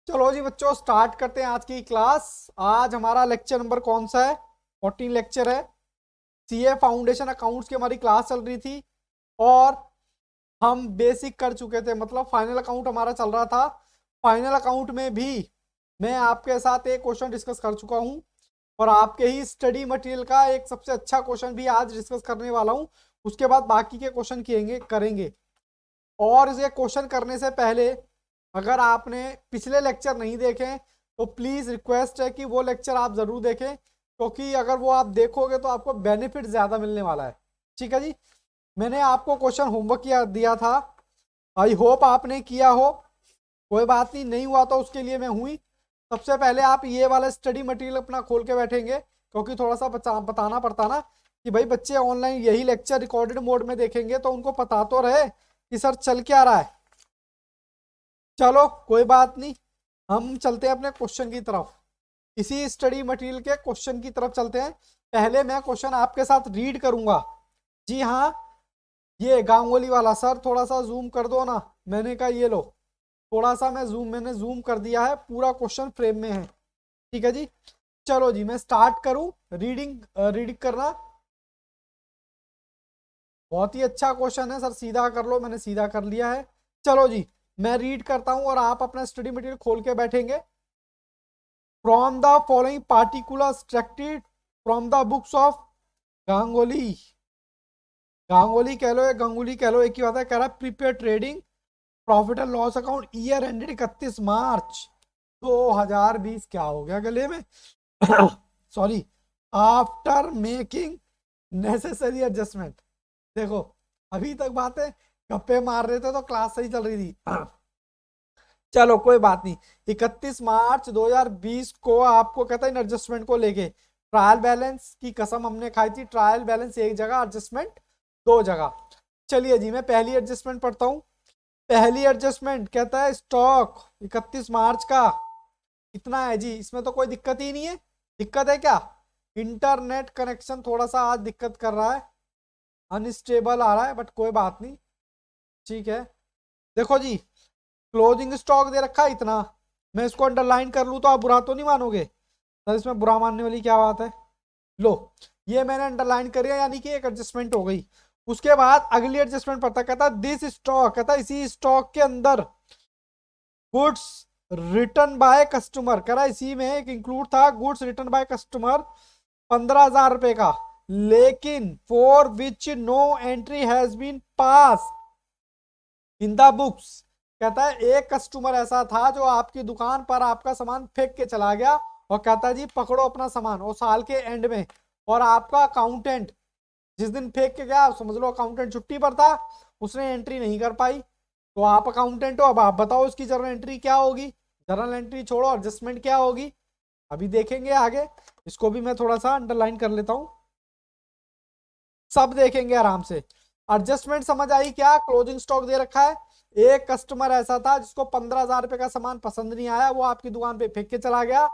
चलो जी बच्चों, स्टार्ट करते हैं आज की क्लास। आज हमारा लेक्चर नंबर कौन सा है? 14 लेक्चर है। सीए फाउंडेशन अकाउंट्स की हमारी क्लास चल रही थी और हम बेसिक कर चुके थे, मतलब फाइनल अकाउंट हमारा चल रहा था। फाइनल अकाउंट में भी मैं आपके साथ एक क्वेश्चन डिस्कस कर चुका हूं और आपके ही स्टडी मटेरियल का एक सबसे अच्छा क्वेश्चन भी आज डिस्कस करने वाला हूं। उसके बाद बाकी के क्वेश्चन करेंगे। और ये क्वेश्चन करने से पहले अगर आपने पिछले लेक्चर नहीं देखे तो प्लीज रिक्वेस्ट है कि वो लेक्चर आप जरूर देखें, क्योंकि अगर वो आप देखोगे तो आपको बेनिफिट ज्यादा मिलने वाला है। ठीक है जी। मैंने आपको क्वेश्चन होमवर्क किया दिया था, आई होप आपने किया हो। कोई बात नहीं, नहीं हुआ तो उसके लिए मैं हुई। सबसे पहले आप ये वाला स्टडी मटेरियल अपना खोल के बैठेंगे, क्योंकि थोड़ा सा बताना पड़ता ना कि भाई बच्चे ऑनलाइन यही लेक्चर रिकॉर्डेड मोड में देखेंगे तो उनको पता तो रहे कि सर चल क्या रहा है। चलो कोई बात नहीं, हम चलते हैं अपने क्वेश्चन की तरफ। इसी स्टडी मटेरियल के क्वेश्चन की तरफ चलते हैं। पहले मैं क्वेश्चन आपके साथ रीड करूंगा। जी हाँ, ये गांगुली वाला सर थोड़ा सा जूम कर दो ना। मैंने कहा ये लो, थोड़ा सा मैंने जूम कर दिया है, पूरा क्वेश्चन फ्रेम में है। ठीक है जी। चलो जी, मैं स्टार्ट करूं रीडिंग रीडिंग करना। बहुत ही अच्छा क्वेश्चन है सर, सीधा कर लो। मैंने सीधा कर लिया है। चलो जी, मैं रीड करता हूं और आप अपना स्टडी मटेरियल खोल के बैठेंगे। From the following particular extracted from the books of Ganguly. Ganguly कह लो या गंगुली कह लो, एक ही बात है। कह रहा है prepare trading profit and loss account year ended 31 मार्च 2020। क्या हो गया गले में? Sorry. After making necessary adjustment. देखो, अभी तक बातें गप्पे मार रहे थे तो क्लास सही चल रही थी। चलो कोई बात नहीं। 31 मार्च 2020 को आपको कहता है इन एडजस्टमेंट को लेके ट्रायल बैलेंस की कसम हमने खाई थी। ट्रायल बैलेंस एक जगह, एडजस्टमेंट दो जगह। चलिए जी, मैं पहली एडजस्टमेंट पढ़ता हूं। पहली एडजस्टमेंट कहता है स्टॉक 31 मार्च का कितना है जी। इसमें तो कोई दिक्कत ही नहीं है। दिक्कत है क्या? इंटरनेट कनेक्शन थोड़ा सा आज दिक्कत कर रहा है, अनस्टेबल आ रहा है, बट कोई बात नहीं। ठीक है। देखो जी, क्लोजिंग स्टॉक दे रखा है इतना। मैं इसको अंडरलाइन कर लूं तो आप बुरा तो नहीं मानोगे? सर इसमें बुरा मानने वाली क्या बात है? लो, ये मैंने अंडरलाइन करी है, यानी कि एक एडजस्टमेंट हो गई। उसके बाद अगली एडजस्टमेंट पड़ता, कहता दिस स्टॉक, कहता इसी स्टॉक के अंदर गुड्स रिटर्न बाय कस्टमर, कह रहा इसी में एक इंक्लूड था गुड्स रिटर्न बाय कस्टमर 15,000 रुपए का, लेकिन for which no entry has been pass in the books. कहता है एक कस्टमर ऐसा था जो आपकी दुकान पर आपका सामान फेंक के चला गया और कहता है जी पकड़ो अपना सामान, और साल के एंड में, और आपका अकाउंटेंट जिस दिन फेंक के गया समझ लो अकाउंटेंट छुट्टी पर था, उसने एंट्री नहीं कर पाई। तो आप अकाउंटेंट हो, अब आप बताओ इसकी जर्नल एंट्री क्या होगी। जर्नल एंट्री छोड़ो, एडजस्टमेंट क्या होगी अभी देखेंगे आगे। इसको भी मैं थोड़ा सा अंडरलाइन कर लेता हूं, सब देखेंगे आराम से। एडजस्टमेंट समझ आई क्या? क्लोजिंग स्टॉक दे रखा है, एक कस्टमर ऐसा था जिसको 15,000 रुपए का सामान पसंद नहीं आया, वो आपकी दुकान पे फेंक के चला गया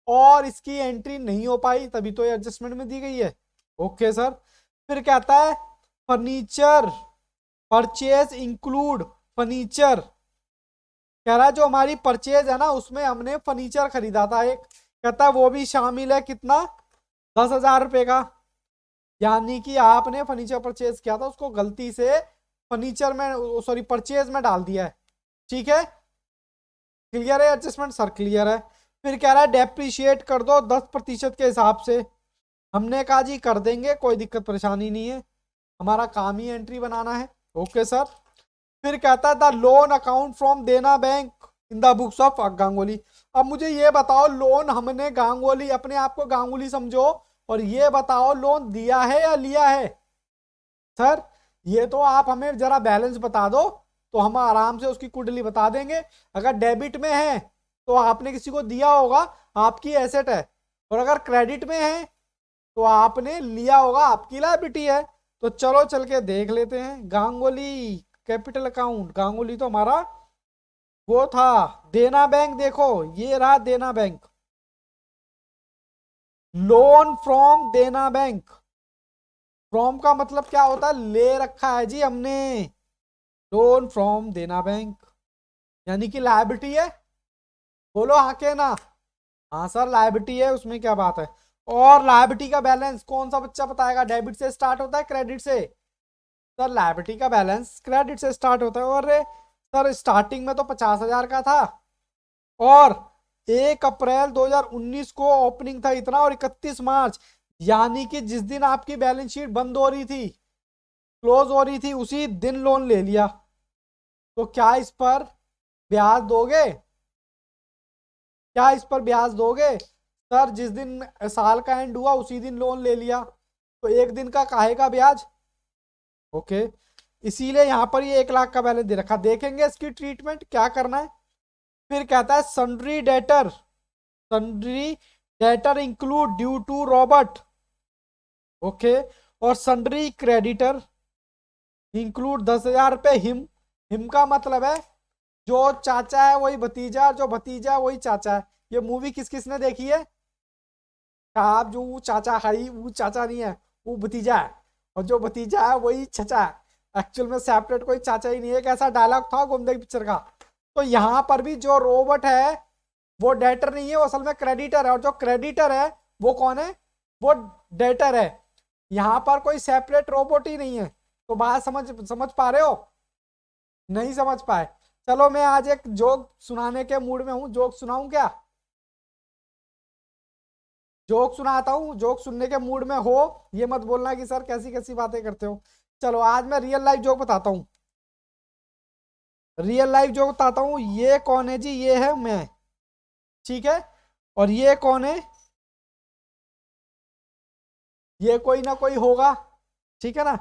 और इसकी एंट्री नहीं हो पाई, तभी तो ये एडजस्टमेंट में दी गई है। Okay sir. फिर कहता है फर्नीचर परचेज इंक्लूड फर्नीचर। कह रहा है जो हमारी परचेज है ना उसमें हमने फर्नीचर खरीदा था एक, कहता है वो भी शामिल है। कितना? 10,000 रुपए का। यानी कि आपने फर्नीचर परचेज किया था, उसको गलती से फर्नीचर में, सॉरी परचेज में डाल दिया है। ठीक है, क्लियर है एडजस्टमेंट? सर क्लियर है। फिर कह रहा है डेप्रिशिएट कर दो 10% के हिसाब से। हमने कहा जी कर देंगे, कोई दिक्कत परेशानी नहीं है, हमारा काम ही एंट्री बनाना है। Okay sir. फिर कहता है द लोन अकाउंट फ्रॉम देना bank in the books of Ganguly. अब मुझे ये बताओ, लोन हमने गांगुली, अपने आप को गांगुली समझो, और ये बताओ लोन दिया है या लिया है? सर ये तो आप हमें जरा बैलेंस बता दो तो हम आराम से उसकी कुंडली बता देंगे। अगर डेबिट में है तो आपने किसी को दिया होगा, आपकी एसेट है, और अगर क्रेडिट में है तो आपने लिया होगा, आपकी लायबिलिटी है। तो चलो चल के देख लेते हैं। गांगुली कैपिटल अकाउंट, गांगुली तो हमारा वो था। देना बैंक, देखो ये रहा देना बैंक। लोन फ्रॉम देना बैंक, फ्रॉम का मतलब क्या होता है? ले रखा है जी हमने। लोन फ्रॉम देना बैंक यानी कि लायबिलिटी है। बोलो हाँ के ना। हाँ सर लायबिलिटी है, उसमें क्या बात है। और लायबिलिटी का बैलेंस कौन सा बच्चा बताएगा, डेबिट से स्टार्ट होता है क्रेडिट से? सर लायबिलिटी का बैलेंस क्रेडिट से स्टार्ट होता है। और सर स्टार्टिंग में तो 50,000 का था, और 1 अप्रैल 2019 को ओपनिंग था इतना, और 31 मार्च, यानी कि जिस दिन आपकी बैलेंस शीट बंद हो रही थी, क्लोज हो रही थी, उसी दिन लोन ले लिया। तो क्या इस पर ब्याज दोगे? क्या इस पर ब्याज दोगे? सर जिस दिन साल का एंड हुआ उसी दिन लोन ले लिया, तो एक दिन का काहे का ब्याज? ओके, इसीलिए यहां पर ये 1 लाख का बैलेंस दे रखा। देखेंगे इसकी ट्रीटमेंट क्या करना है। फिर कहता है sundry debtor, sundry debtor include due to Robert. Okay, और सन्ड्री क्रेडिटर इंक्लूड 10,000 रुपए हिम। हिम का मतलब है जो चाचा है वही भतीजा, और जो भतीजा है वही चाचा है। ये मूवी किस किसने देखी है? आप जो वो चाचा है वो चाचा नहीं है, वो भतीजा है, और जो भतीजा है वही चाचा है। एक्चुअल में सेपरेट कोई चाचा ही नहीं है। एक ऐसा डायलॉग था गोमदे पिक्चर का। तो यहां पर भी जो रोबोट है वो डेटर नहीं है, वो असल में क्रेडिटर है, और जो क्रेडिटर है वो कौन है? वो डेटर है। यहां पर कोई सेपरेट रोबोट ही नहीं है। तो बात समझ समझ पा रहे हो? नहीं समझ पाए? चलो मैं आज एक जोक सुनाने के मूड में हूं, जोक सुनाऊं क्या? जोक सुनाता हूँ, जोक सुनने के मूड में हो, ये मत बोलना कि सर कैसी कैसी बातें करते हो। चलो आज मैं रियल लाइफ जोक बताता हूँ। रियल लाइफ जोक बताता हूँ। ये कौन है जी? ये है मैं, ठीक है। और ये कौन है? ये कोई ना कोई होगा, ठीक है ना।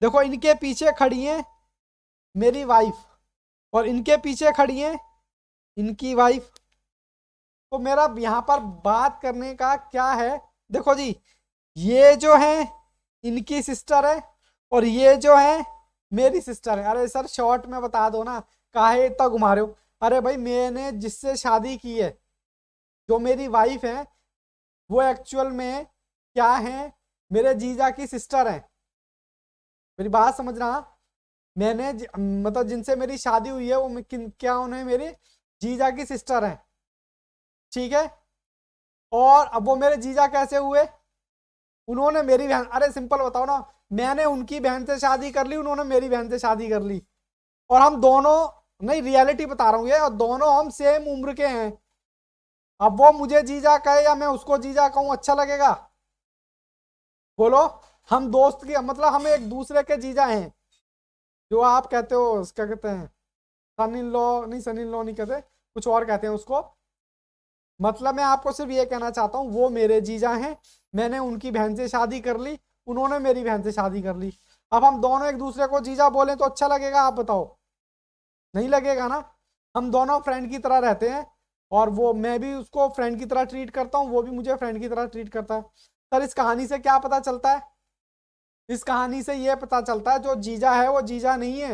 देखो इनके पीछे खड़ी है मेरी वाइफ, और इनके पीछे खड़ी है इनकी वाइफ। तो मेरा यहाँ पर बात करने का क्या है? देखो जी, ये जो है इनकी सिस्टर है, और ये जो है मेरी सिस्टर है। अरे सर शॉर्ट में बता दो ना, काहे इतना घुमा रहे हो? अरे भाई मैंने जिससे शादी की है, जो मेरी वाइफ है, वो एक्चुअल में क्या है? मेरे जीजा की सिस्टर है। मेरी बात समझना। मैंने मतलब जिनसे मेरी शादी हुई है वो क्या उन्हें मेरे जीजा की सिस्टर है, ठीक है। और अब वो मेरे जीजा कैसे हुए? उन्होंने मेरी बहन, अरे सिंपल बताओ ना, मैंने उनकी बहन से शादी कर ली, उन्होंने मेरी बहन से शादी कर ली, और हम दोनों, नहीं रियलिटी बता रहा हूं ये, और दोनों हम सेम उम्र के हैं। अब वो मुझे जीजा कहे या मैं उसको जीजा कहूं, अच्छा लगेगा? बोलो। हम दोस्त की मतलब हम एक दूसरे के जीजा हैं। जो आप कहते हो क्या कहते हैं, सन इन लॉ, नहीं सन इन लॉ नहीं कहते, कुछ और कहते हैं उसको। मतलब मैं आपको सिर्फ ये कहना चाहता हूँ वो मेरे जीजा हैं, मैंने उनकी बहन से शादी कर ली, उन्होंने मेरी बहन से शादी कर ली। अब हम दोनों एक दूसरे को जीजा बोले तो अच्छा लगेगा? आप बताओ। नहीं लगेगा ना। हम दोनों फ्रेंड की तरह रहते हैं, और वो मैं भी उसको फ्रेंड की तरह ट्रीट करता हूँ, वो भी मुझे फ्रेंड की तरह ट्रीट करता है। सर इस कहानी से क्या पता चलता है? इस कहानी से ये पता चलता है जो जीजा है वो जीजा नहीं है,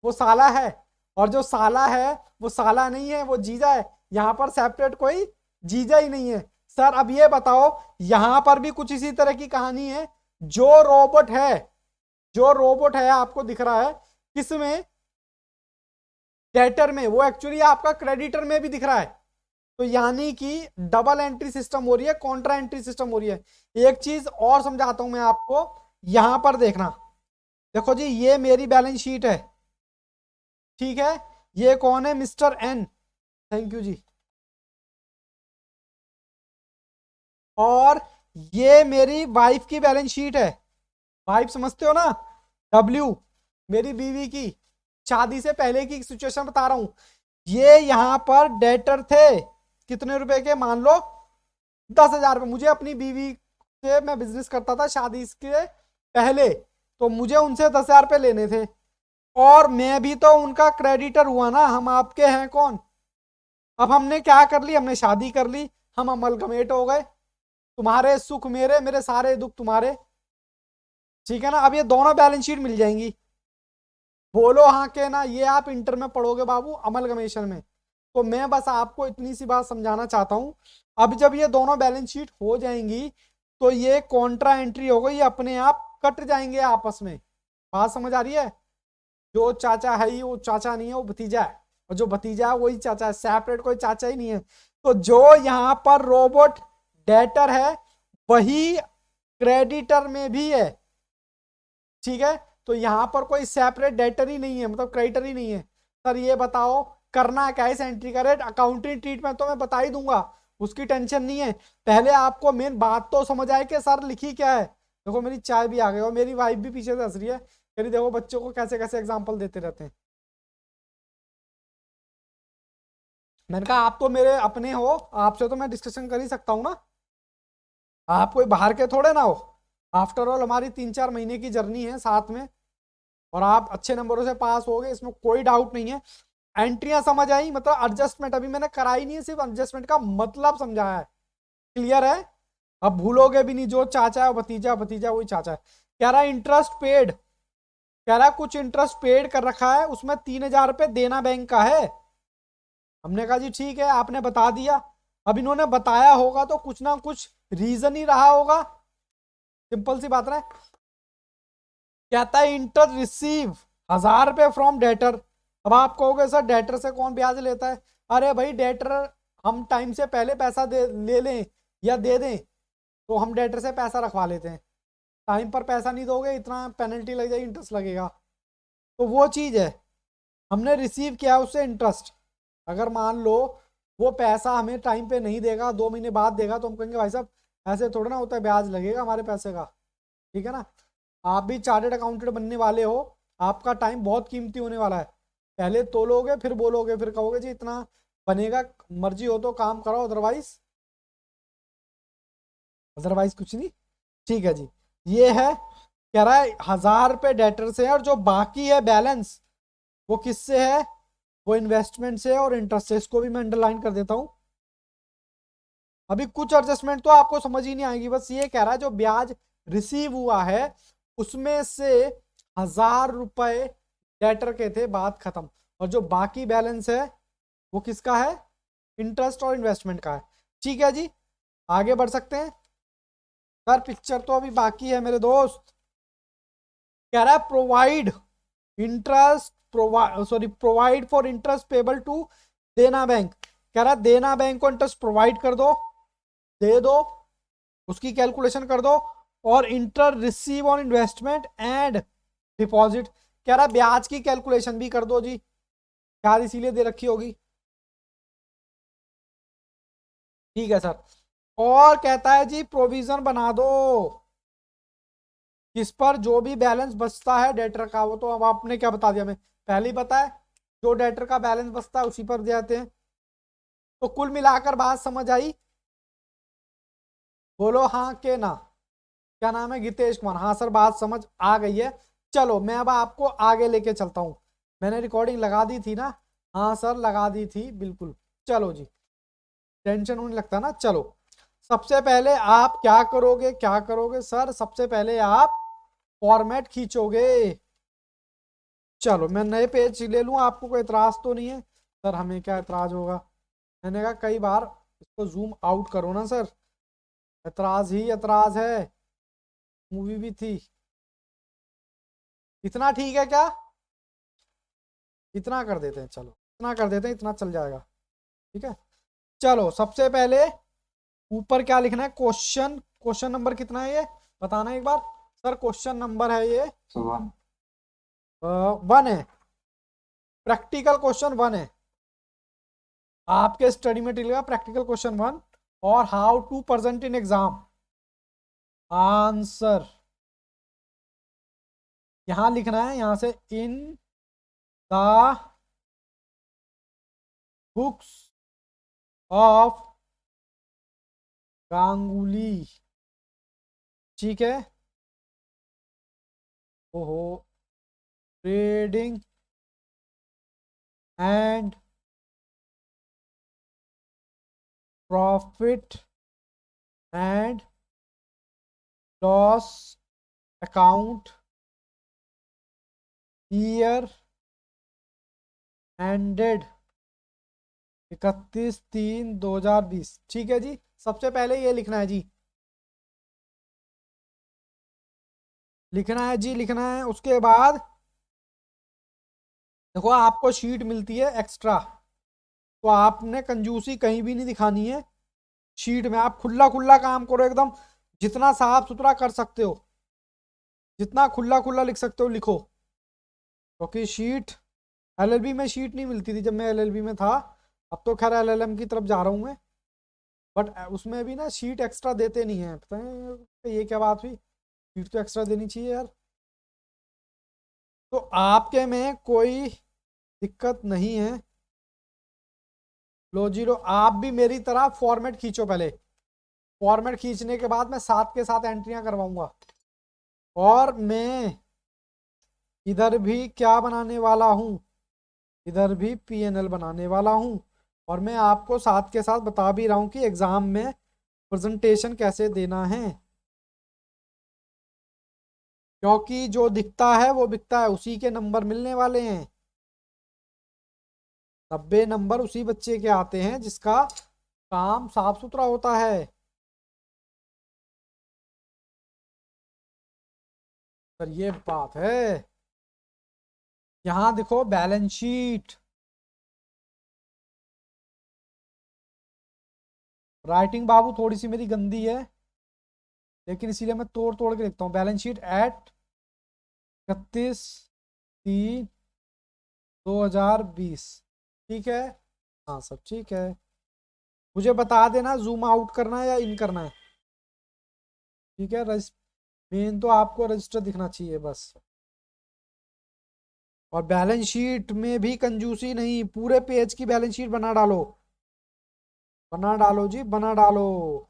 वो साला है। और जो साला है वो साला नहीं है, वो जीजा है। यहां पर सेपरेट कोई जीजा ही नहीं है। सर अब ये बताओ, यहां पर भी कुछ इसी तरह की कहानी है। जो रोबोट है, जो रोबोट है आपको दिख रहा है किसमें? डेटर में। वो एक्चुअली आपका क्रेडिटर में भी दिख रहा है। तो यानी कि डबल एंट्री सिस्टम हो रही है, कॉन्ट्रा एंट्री सिस्टम हो रही है। एक चीज और समझाता हूं मैं आपको, यहां पर देखना। देखो जी ये मेरी बैलेंस शीट है, ठीक है। ये कौन है? मिस्टर एन, थैंक यू जी। और ये मेरी वाइफ की बैलेंस शीट है। वाइफ समझते हो ना? डब्ल्यू, मेरी बीवी की, शादी से पहले की सिचुएशन बता रहा हूं। ये यहां पर डेटर थे कितने रुपए के? मान लो 10,000 रुपए। मुझे अपनी बीवी से, मैं बिजनेस करता था शादी के पहले, तो मुझे उनसे 10,000 रुपए लेने थे, और मैं भी तो उनका क्रेडिटर हुआ ना। हम आपके हैं कौन? अब हमने क्या कर ली? हमने शादी कर ली, हम अमलगमेट हो गए। तुम्हारे सुख मेरे, मेरे सारे दुख तुम्हारे, ठीक है ना। अब ये दोनों बैलेंस शीट मिल जाएंगी। बोलो हाँ के ना। ये आप इंटर में पढ़ोगे बाबू, अमलगमेशन में। तो मैं बस आपको इतनी सी बात समझाना चाहता हूं। अब जब ये दोनों बैलेंस शीट हो जाएंगी, तो ये कॉन्ट्रा एंट्री होगा, ये अपने आप कट जाएंगे आपस में। बात समझ आ रही है? जो चाचा है ही वो चाचा नहीं है, वो भतीजा है। और जो भतीजा है वही चाचा है, सेपरेट कोई चाचा ही नहीं है। तो जो यहाँ पर रोबोट डेटर है वही क्रेडिटर में भी है, ठीक है। तो यहाँ पर कोई सेपरेट डेटर ही नहीं है, मतलब क्रेडिटर ही नहीं है। सर ये बताओ करना क्या है इस एंट्री का? रेट अकाउंटिंग ट्रीटमेंट तो मैं बता ही दूंगा, उसकी टेंशन नहीं है। पहले आपको मेन बात तो समझ आए कि सर लिखी क्या है। देखो मेरी चाय भी आ गई और मेरी वाइफ भी पीछे से हंस रही है, कह रही देखो बच्चों को कैसे कैसे एग्जाम्पल देते रहते हैं। मैंने कहा आप तो मेरे अपने हो, आपसे तो मैं डिस्कशन कर ही सकता हूँ ना, आप कोई बाहर के थोड़े ना हो। आफ्टर ऑल हमारी 3-4 महीने की जर्नी है साथ में, और आप अच्छे नंबरों से पास हो गए, इसमें कोई डाउट नहीं है। एंट्रियां समझ आई, मतलब एडजस्टमेंट अभी मैंने कराई नहीं है, सिर्फ एडजस्टमेंट का मतलब समझाया है। क्लियर है? अब भूलोगे भी नहीं, जो चाचा है भतीजा, भतीजा वही चाचा है। कह रहा है इंटरेस्ट पेड, कह रहा है कुछ इंटरेस्ट पेड कर रखा है, उसमें 3,000 रुपये देना बैंक का है। हमने कहा जी ठीक है, आपने बता दिया। अब इन्होंने बताया होगा तो कुछ ना कुछ रीजन ही रहा होगा, सिंपल सी बात है। कहता है इंटर रिसीव 1,000 रुपये फ्रॉम डेटर। अब आप कहोगे सर डेटर से कौन ब्याज लेता है? अरे भाई डेटर हम टाइम से पहले पैसा दे ले लें या दे दें तो हम डेटर से पैसा रखवा लेते हैं। टाइम पर पैसा नहीं दोगे इतना पेनल्टी लग जाएगी, इंटरेस्ट लगेगा। तो वो चीज़ है, हमने रिसीव किया उससे इंटरेस्ट। अगर मान लो वो पैसा हमें टाइम पे नहीं देगा, 2 महीने बाद देगा, तो हम कहेंगे भाई साहब ऐसे थोड़ा ना होता है, ब्याज लगेगा हमारे पैसे का। ठीक है ना? आप भी चार्टेड अकाउंटेंट बनने वाले हो, आपका टाइम बहुत कीमती होने वाला है। पहले तोलोगे फिर बोलोगे, फिर कहोगे जी इतना बनेगा, मर्जी हो तो काम करो, अदरवाइज अदरवाइज कुछ नहीं। ठीक है जी, ये है। कह रहा है 1,000 रुपये डेटर से है, और जो बाकी है बैलेंस वो किससे है? वो इन्वेस्टमेंट से और इंटरेस्ट से। इसको भी मैं अंडरलाइन कर देता हूं। अभी कुछ एडजस्टमेंट तो आपको समझ ही नहीं आएगी, बस ये कह रहा है जो ब्याज रिसीव हुआ है उसमें से 1,000 रुपए डेटर के थे, बात खत्म। और जो बाकी बैलेंस है वो किसका है? इंटरेस्ट और इन्वेस्टमेंट का है। ठीक है जी, आगे बढ़ सकते हैं। सर पिक्चर तो अभी बाकी है मेरे दोस्त। कह रहा है provide interest, provide for interest payable to Dena Bank. कह रहा है देना बैंक को इंटरेस्ट प्रोवाइड कर दो, दे दो, उसकी कैलकुलेशन कर दो। और inter receive on investment and deposit, कह रहा है ब्याज की कैलकुलेशन भी कर दो जी, शायद इसीलिए दे रखी होगी। ठीक है सर। और कहता है जी प्रोविजन बना दो, किस पर? जो भी बैलेंस बचता है डेटर का, वो तो अब आपने क्या बता दिया, हमें पहले ही पता है, जो डेटर का बैलेंस बचता है उसी पर जाते हैं। तो कुल मिलाकर बात समझ आई? बोलो हाँ के ना। क्या नाम है? गीतेश कुमार। हाँ सर बात समझ आ गई है। चलो मैं अब आपको आगे लेके चलता हूँ। मैंने रिकॉर्डिंग लगा दी थी ना? हाँ सर लगा दी थी बिल्कुल। चलो जी, टेंशन नहीं लगता ना। चलो सबसे पहले आप क्या करोगे, क्या करोगे सर? सबसे पहले आप फॉर्मेट खींचोगे। चलो मैं नए पेज ले लूँ, आपको कोई एतराज तो नहीं है? सर हमें क्या एतराज होगा, मैंने कहा कई बार इसको जूम आउट करो ना सर, एतराज ही एतराज है। मूवी भी थी। इतना ठीक है क्या? इतना कर देते हैं, चलो इतना कर देते हैं, इतना चल जाएगा। ठीक है। चलो सबसे पहले ऊपर क्या लिखना है? क्वेश्चन, क्वेश्चन नंबर कितना है ये बताना एक बार। सर क्वेश्चन नंबर है ये 1 है, प्रैक्टिकल क्वेश्चन 1 है आपके स्टडी मटेरियल का, प्रैक्टिकल क्वेश्चन 1। और how to present in exam answer, यहां लिखना है, यहां से in the books of Ganguly. ठीक है। ओहो, trading and profit and loss account year ended 31/3/2020। ठीक है जी, सबसे पहले ये लिखना है जी, लिखना है जी, लिखना है। उसके बाद देखो आपको शीट मिलती है एक्स्ट्रा, तो आपने कंजूसी कहीं भी नहीं दिखानी है। शीट में आप खुला खुला काम करो एकदम, जितना साफ सुथरा कर सकते हो, जितना खुला खुला लिख सकते हो लिखो। क्योंकि शीट एलएलबी में शीट नहीं मिलती थी जब मैं एलएलबी में था। अब तो खैर एलएलएम की तरफ जा रहा हूँ मैं, बट उसमें भी ना शीट एक्स्ट्रा देते नहीं है। पता है ये क्या बात हुई, शीट तो एक्स्ट्रा देनी चाहिए यार। तो आपके में कोई दिक्कत नहीं है। लो जी लो, आप भी मेरी तरह फॉर्मेट खींचो पहले। फॉर्मेट खींचने के बाद मैं साथ के साथ एंट्रियां करवाऊंगा। और मैं इधर भी क्या बनाने वाला हूं, इधर भी पीएनएल बनाने वाला हूं। और मैं आपको साथ के साथ बता भी रहा हूं कि एग्जाम में प्रेजेंटेशन कैसे देना है। क्योंकि जो दिखता है वो बिकता है, उसी के नंबर मिलने वाले हैं। 90 नंबर उसी बच्चे के आते हैं जिसका काम साफ सुथरा होता है। पर ये बात है। यहां देखो बैलेंस शीट, राइटिंग बाबू थोड़ी सी मेरी गंदी है, लेकिन इसीलिए मैं तोड़ तोड़ के लिखता हूँ। Balance sheet at 31/3/2020। ठीक है, हाँ सब ठीक है। मुझे बता देना जूम आउट करना है या इन करना है। ठीक है, मेन तो आपको रजिस्टर दिखना चाहिए बस। और बैलेंस शीट में भी कंजूसी नहीं, पूरे पेज की बैलेंस शीट बना डालो, बना डालो जी बना डालो।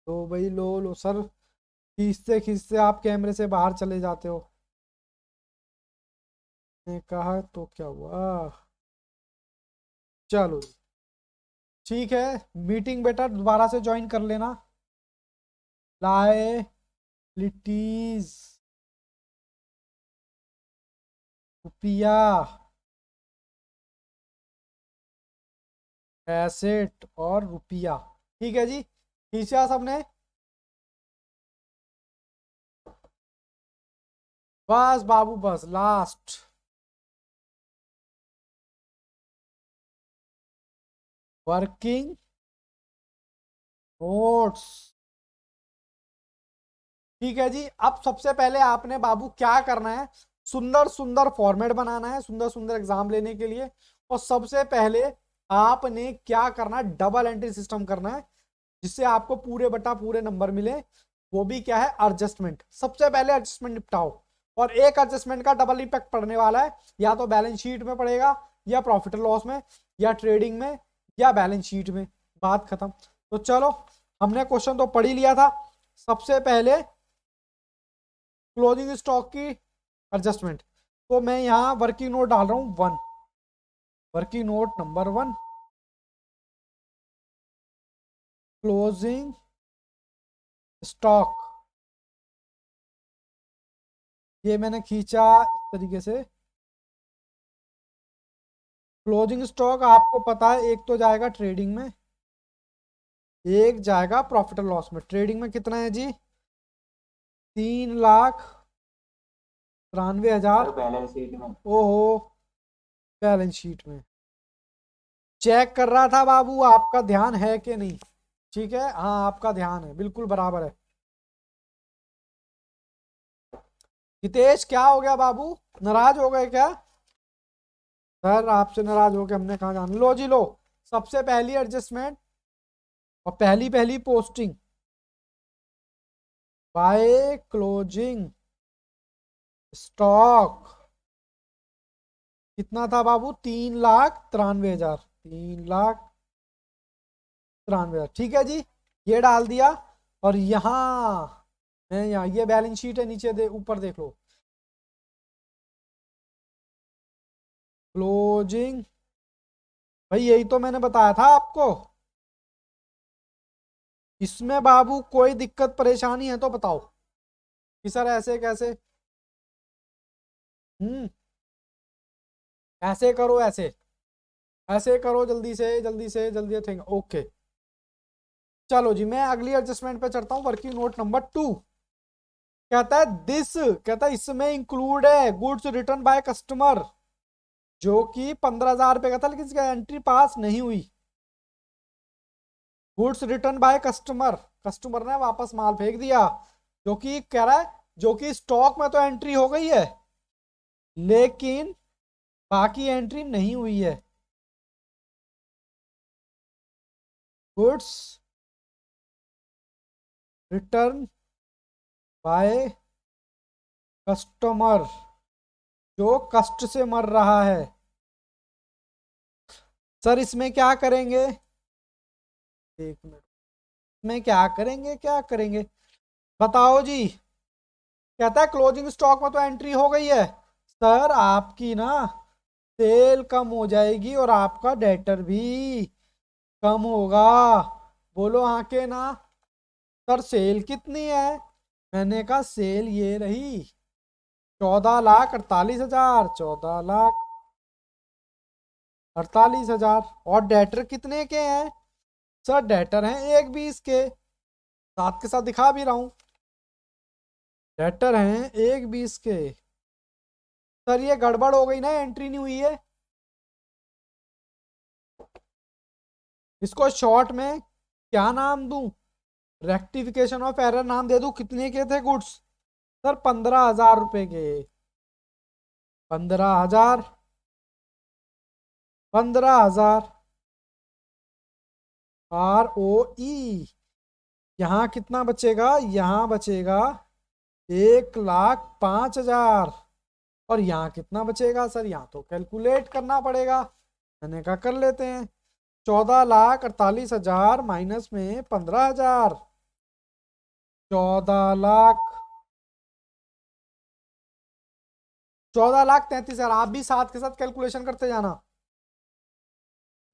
लो भाई लो लो सर, खींचते खींचते आप कैमरे से बाहर चले जाते हो। ने कहा तो क्या हुआ। चलो ठीक है, मीटिंग बेटा दोबारा से ज्वाइन कर लेना। लायबिलिटीज, रुपया, एसेट और रुपया। ठीक है जी, खींचा सबने। बस बाबू बस लास्ट, वर्किंग नोट्स। ठीक है जी, अब सबसे पहले आपने बाबू क्या करना है, सुंदर सुंदर फॉर्मेट बनाना है सुंदर सुंदर एग्जाम लेने के लिए। और सबसे पहले आपने क्या करना है, डबल एंट्री सिस्टम करना है, जिससे आपको पूरे बटा पूरे नंबर मिले। वो भी क्या है, एडजस्टमेंट। सबसे पहले एडजस्टमेंट निपटाओ। और एक एडजस्टमेंट का डबल इम्पैक्ट पड़ने वाला है, या तो बैलेंस शीट में पड़ेगा, या प्रॉफिट एंड लॉस में, या ट्रेडिंग में, या बैलेंस शीट में। बात खत्म। तो चलो, हमने क्वेश्चन तो पढ़ ही लिया था। सबसे पहले क्लोजिंग स्टॉक की एडजस्टमेंट, तो मैं यहां वर्किंग नोट डाल रहा हूं 1। Working note number 1, closing stock. ये मैंने खींचा इस तरीके से। क्लोजिंग स्टॉक आपको पता है, एक तो जाएगा ट्रेडिंग में, एक जाएगा प्रॉफिट एंड लॉस में। ट्रेडिंग में कितना है जी, 3,93,000 बैलेंस शीट में। ओहो, बैलेंस शीट में चेक कर रहा था बाबू, आपका ध्यान है कि नहीं। ठीक है, हाँ आपका ध्यान है, बिल्कुल बराबर है। हितेश क्या हो गया बाबू, नाराज हो गए क्या। सर आपसे नाराज हो गए, हमने कहा जान। लो जी लो, सबसे पहली एडजस्टमेंट और पहली पहली पोस्टिंग, बाय क्लोजिंग स्टॉक कितना था बाबू, 3,93,000, 3,93,000। ठीक है जी, ये डाल दिया। और यहां मैं, यहाँ ये बैलेंस शीट है, नीचे ऊपर देख लो, क्लोजिंग। भाई यही तो मैंने बताया था आपको। इसमें बाबू कोई दिक्कत परेशानी है तो बताओ कि सर ऐसे कैसे। ऐसे करो, ऐसे ऐसे करो, जल्दी से जल्दी से जल्दी थिंक। ओके, चलो जी मैं अगली एडजस्टमेंट पे चढ़ता हूँ, वर्किंग नोट नंबर 2। कहता है दिस, कहता है इसमें इंक्लूड है गुड्स रिटर्न बाय कस्टमर, जो कि 15,000 रुपए का था, लेकिन इसका एंट्री पास नहीं हुई। Goods return by customer, customer ने वापस माल फेंक दिया, जो कि कह रहा है जो कि स्टॉक में तो एंट्री हो गई है, लेकिन बाकी एंट्री नहीं हुई है। गुड्स रिटर्न बाय कस्टमर, जो कष्ट से मर रहा है। सर इसमें क्या करेंगे, एक मिनट, इसमें क्या करेंगे, क्या करेंगे बताओ जी। कहता है क्लोजिंग स्टॉक में तो एंट्री हो गई है। सर आपकी ना सेल कम हो जाएगी और आपका डेटर भी कम होगा। बोलो हाँ के ना। सर सेल कितनी है, मैंने कहा सेल ये रही 14,48,000, 14,48,000। और डेटर कितने के हैं, सर डेटर हैं 1,20 के, साथ के साथ दिखा भी रहा हूं, डेटर हैं 1,20 के। सर ये गड़बड़ हो गई ना, एंट्री नहीं हुई है। इसको शॉर्ट में क्या नाम दूं, रेक्टिफिकेशन ऑफ एरर नाम दे दूं। कितने के थे गुड्स, सर 15,000 रुपए के, 15,000, 15,000 ROE। यहाँ कितना बचेगा, यहाँ बचेगा 1,05,000। और यहाँ कितना बचेगा, सर यहाँ तो कैलकुलेट करना पड़ेगा, मैंने कहा कर लेते हैं। 14,48,000 माइनस में 15,000, 14,33,000। आप भी साथ के साथ कैलकुलेशन करते जाना।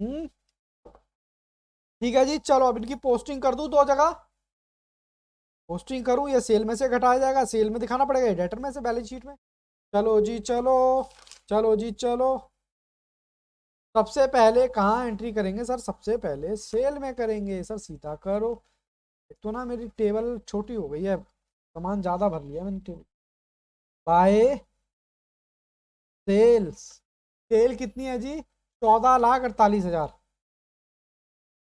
हम्म, ठीक है जी। चलो अब इनकी पोस्टिंग कर दूं दो जगह, पोस्टिंग करूं, या सेल में से घटाया जाएगा, सेल में दिखाना पड़ेगा, डेटर में से बैलेंस शीट में। चलो जी चलो, चलो जी चलो। सबसे पहले कहाँ एंट्री करेंगे सर, सबसे पहले सेल में करेंगे सर, सीधा करो। एक तो ना मेरी टेबल छोटी हो गई है, सामान ज्यादा भर लिया मैंने टेबल। बाय सेल्स, सेल कितनी है जी, 14,48,000,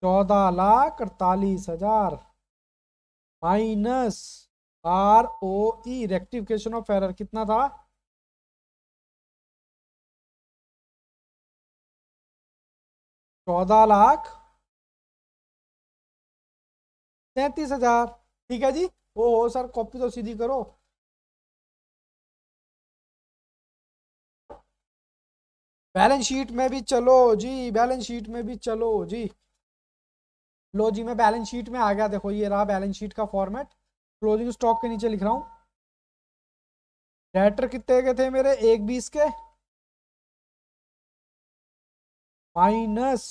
14,48,000 minus ROE, rectification of error कितना था, 14,33,000। ठीक है जी। ओ सर कॉपी तो सीधी करो। बैलेंस शीट में भी चलो जी, बैलेंस शीट में भी चलो जी। लो जी मैं बैलेंस शीट में आ गया, देखो ये रहा बैलेंस शीट का फॉर्मेट। क्लोजिंग स्टॉक के नीचे लिख रहा हूं, डेटर कितने के थे मेरे, 1,20 के, माइनस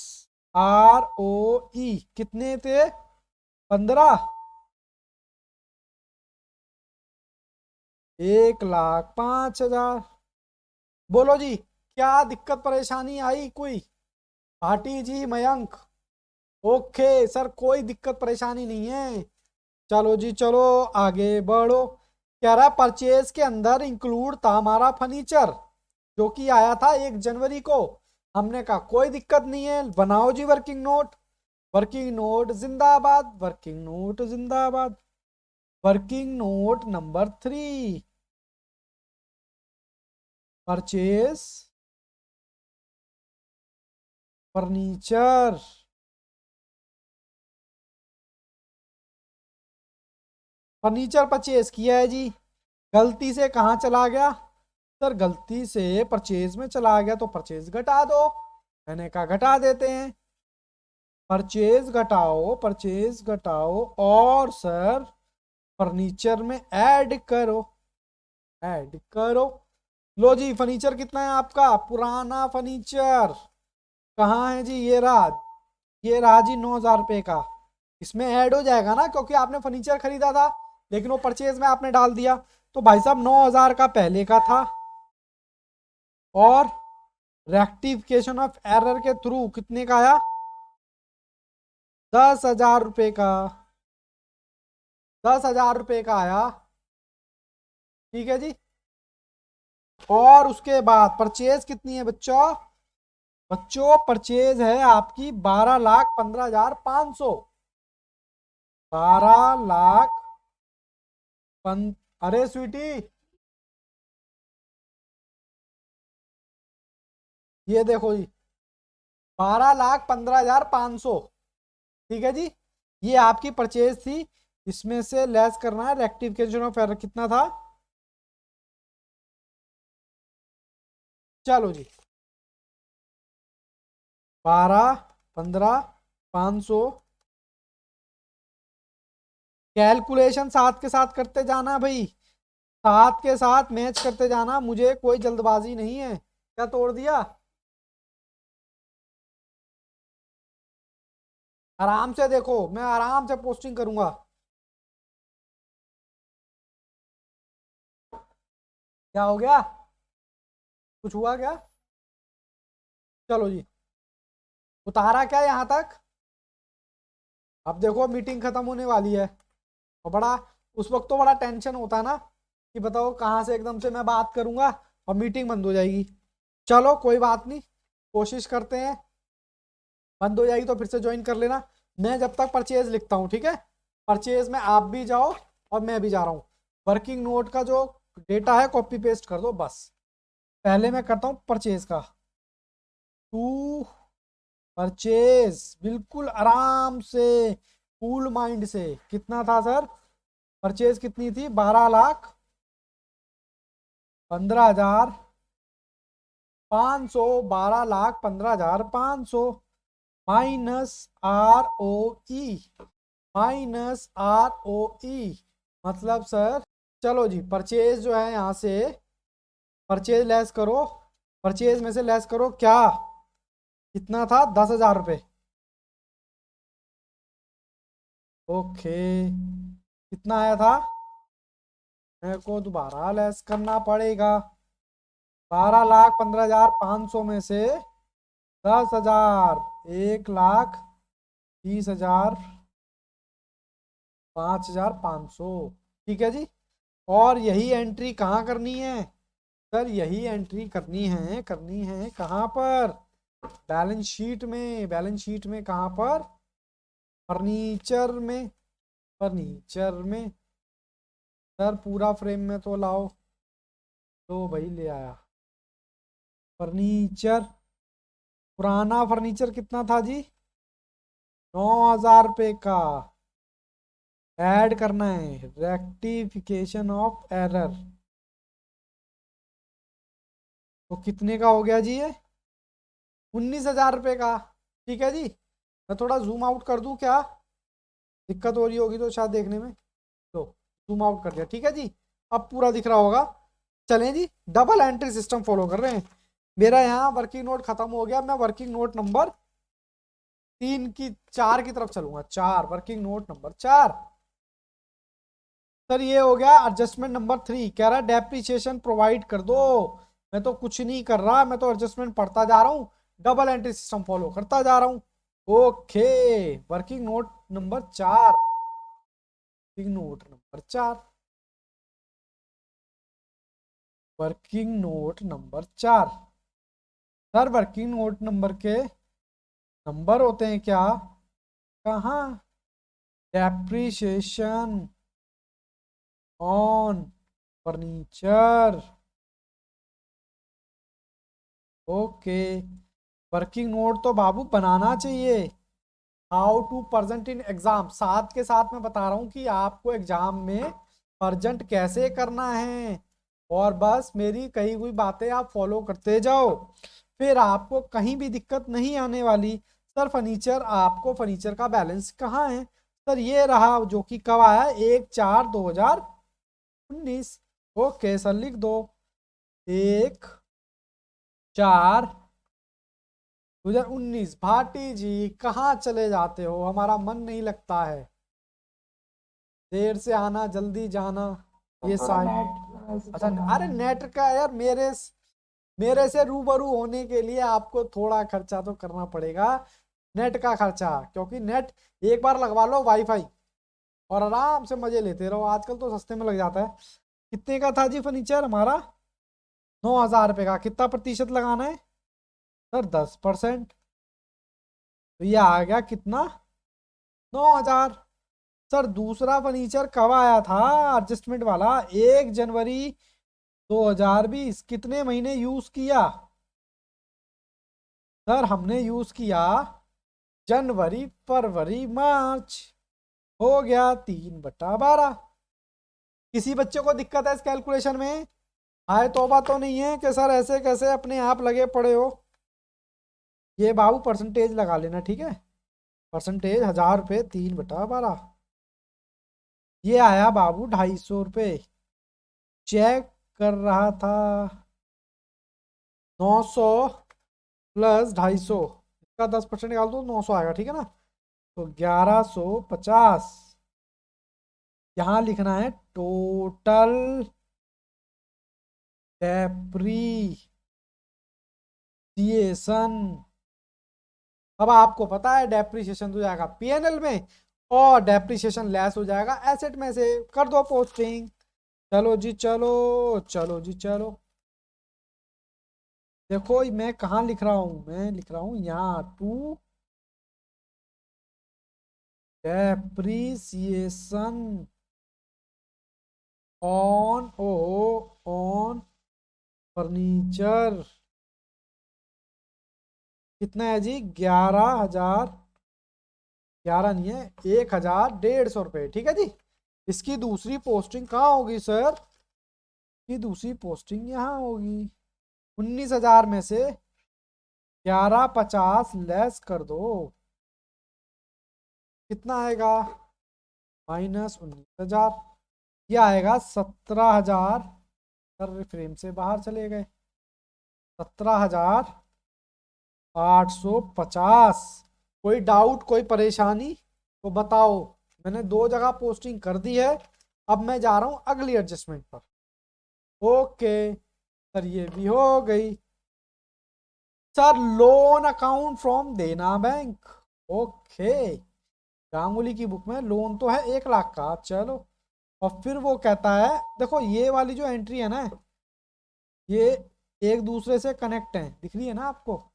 ROE कितने थे, 15, 1,05,000। बोलो जी क्या दिक्कत परेशानी आई कोई, भाटी जी मयंक। ओके सर कोई दिक्कत परेशानी नहीं है। चलो जी चलो आगे बढ़ो। कह रहा परचेज के अंदर इंक्लूड था हमारा फर्नीचर, जो कि आया था 1 जनवरी को। हमने कहा कोई दिक्कत नहीं है, बनाओ जी वर्किंग नोट। वर्किंग नोट जिंदाबाद, वर्किंग नोट जिंदाबाद। Working note number 3, purchase furniture. Furniture purchase किया है जी, गलती से कहाँ चला गया, सर गलती से परचेज में चला गया, तो परचेज घटा दो। मैंने कहा घटा देते हैं, परचेज घटाओ, परचेज घटाओ, और सर फर्नीचर में ऐड करो, ऐड करो। लो जी फर्नीचर कितना है आपका, पुराना फर्नीचर कहाँ है जी, ये रहा, ये रहा जी 9,000 रुपए का। इसमें ऐड हो जाएगा ना, क्योंकि आपने फर्नीचर खरीदा था, लेकिन वो परचेज में आपने डाल दिया, तो भाई साहब 9,000 का पहले का था, और रेक्टिफिकेशन ऑफ एरर के थ्रू कितने का आया, 10,000 रुपए का, 10,000 रुपए का आया। ठीक है जी। और उसके बाद परचेज कितनी है बच्चों? बच्चों परचेज है आपकी 12,15,500। 12 लाख अरे स्वीटी, ये देखो जी, 12,15,500। ठीक है जी, ये आपकी परचेज थी। इसमें से लेस करना है रेक्टिफिकेशन ऑफ एरर, कितना था? चलो जी, 12,15,500। कैलकुलेशन साथ के साथ करते जाना भाई, साथ के साथ मैच करते जाना, मुझे कोई जल्दबाजी नहीं है। क्या तोड़ दिया? आराम से देखो, मैं आराम से पोस्टिंग करूंगा। क्या हो गया? कुछ हुआ क्या? चलो जी, उतारा क्या यहां तक? अब देखो मीटिंग खत्म होने वाली है, और बड़ा उस वक्त तो बड़ा टेंशन होता है ना, कि बताओ कहाँ से एकदम से मैं बात करूंगा और मीटिंग बंद हो जाएगी। चलो कोई बात नहीं, कोशिश करते हैं। बंद हो जाएगी तो फिर से ज्वाइन कर लेना। मैं जब तक परचेज लिखता हूँ, ठीक है? परचेज में आप भी जाओ और मैं भी जा रहा हूँ। वर्किंग नोट का जो डेटा है कॉपी पेस्ट कर दो बस। पहले मैं करता हूँ परचेज का। टू परचेज, बिल्कुल आराम से, कूल माइंड से। कितना था सर? परचेज कितनी थी? 12,15,500। 12,15,500 माइनस ROE, माइनस ROE मतलब सर, चलो जी परचेज जो है यहाँ से, परचेज लेस करो, परचेज में से लेस करो क्या? कितना था? 10,000 रुपये। ओके, कितना आया था? मेरे को दोबारा लेस करना पड़ेगा। 12,15,500 में से 10,000, 1,30,000, 5,500। ठीक है जी। और यही एंट्री कहाँ करनी है सर? यही एंट्री करनी है कहाँ पर? बैलेंस शीट में। बैलेंस शीट में कहाँ पर? फर्नीचर में। फर्नीचर में सर, पूरा फ्रेम में तो लाओ। तो भाई ले आया फर्नीचर। पुराना फर्नीचर कितना था जी? 9,000 रुपये का। ऐड करना है रेक्टिफिकेशन ऑफ एरर। तो कितने का हो गया जी ये? 19,000 रुपये का। ठीक है जी। मैं थोड़ा जूम आउट कर दूं क्या? दिक्कत हो रही होगी तो शायद देखने में। तो जूम आउट कर दिया, ठीक है जी। अब पूरा दिख रहा होगा। चलें जी, डबल एंट्री सिस्टम फॉलो कर रहे हैं। मेरा यहाँ वर्किंग नोट खत्म हो गया, मैं वर्किंग नोट नंबर 4 की तरफ चलूंगा। 4, वर्किंग नोट नंबर 4। सर ये हो गया एडजस्टमेंट नंबर 3, कह रहा है डेप्रिसिएशन प्रोवाइड कर दो। मैं तो कुछ नहीं कर रहा, मैं तो एडजस्टमेंट पढ़ता जा रहा हूँ, डबल एंट्री सिस्टम फॉलो करता जा रहा हूँ। Okay, working note number 4, working note number 4, working note number 4। Sir working note number के नंबर होते हैं क्या? कहाँ? Depreciation on furniture. Okay, working note तो बाबू बनाना चाहिए। How to present in exam, साथ के साथ मैं बता रहा हूँ कि आपको एग्जाम में प्रेजेंट कैसे करना है। और बस मेरी कही हुई बातें आप फॉलो करते जाओ, फिर आपको कहीं भी दिक्कत नहीं आने वाली। सर फर्नीचर, आपको फर्नीचर का बैलेंस कहाँ है? सर ये रहा, जो कि कब आया? 1/4/2019। ओके सर, लिख दो 1/4/2019। भाटी जी कहाँ चले जाते हो? हमारा मन नहीं लगता है, देर से आना जल्दी जाना। ये साइड, अच्छा अरे नेट का यार, मेरे से रूबरू होने के लिए आपको थोड़ा खर्चा तो करना पड़ेगा, नेट का खर्चा। क्योंकि नेट एक बार लगवा लो वाईफाई, और आराम से मजे लेते रहो। आजकल तो सस्ते में लग जाता है। कितने का था जी फर्नीचर हमारा? 9,000 रुपये का। कितना प्रतिशत लगाना है सर? 10%। तो ये आ गया कितना? 9,000। सर दूसरा फर्नीचर कब आया था एडजस्टमेंट वाला? 1 जनवरी 2020। कितने महीने यूज किया सर? हमने यूज किया जनवरी फरवरी मार्च। हो गया 3/12। किसी बच्चे को दिक्कत है इस कैलकुलेशन में? हाय तौबा तो नहीं है कि सर ऐसे कैसे अपने आप लगे पड़े हो? ये बाबू परसेंटेज लगा लेना, ठीक है? परसेंटेज 1,000 रुपये 3/12। ये आया बाबू 250 रुपये। चेक कर रहा था। 900 प्लस 250, इसका 10% निकाल दो, 900 आएगा, ठीक है ना? तो 1150। यहां लिखना है टोटल डेप्रीसिएशन। अब आपको पता है डेप्रीसिएशन तो जाएगा पीएनएल में और डेप्रीसिएशन लेस हो जाएगा एसेट में से। कर दो पोस्टिंग। चलो जी चलो, चलो जी चलो। देखो मैं कहाँ लिख रहा हूं? मैं लिख रहा हूं यहाँ to depreciation on on furniture. कितना है जी? 11,000। 11 नहीं है, 1,150 रुपये, ठीक है जी। इसकी दूसरी पोस्टिंग कहाँ होगी सर? की दूसरी पोस्टिंग यहाँ होगी। 19,000 में से 1150 लेस कर दो। कितना आएगा? -19,000। यह आएगा 17,000। सर फ्रेम से बाहर चले गए। 17,850। कोई डाउट कोई परेशानी तो बताओ। मैंने 2 जगह पोस्टिंग कर दी है। अब मैं जा रहा हूं अगली एडजस्टमेंट पर। ओके सर, ये भी हो गई। सर लोन अकाउंट फ्रॉम देना बैंक। ओके, गांगुली की बुक में लोन तो है 1 लाख का, चलो। और फिर वो कहता है, देखो ये वाली जो एंट्री है ना, ये एक दूसरे से कनेक्ट है, दिख रही है ना आपको?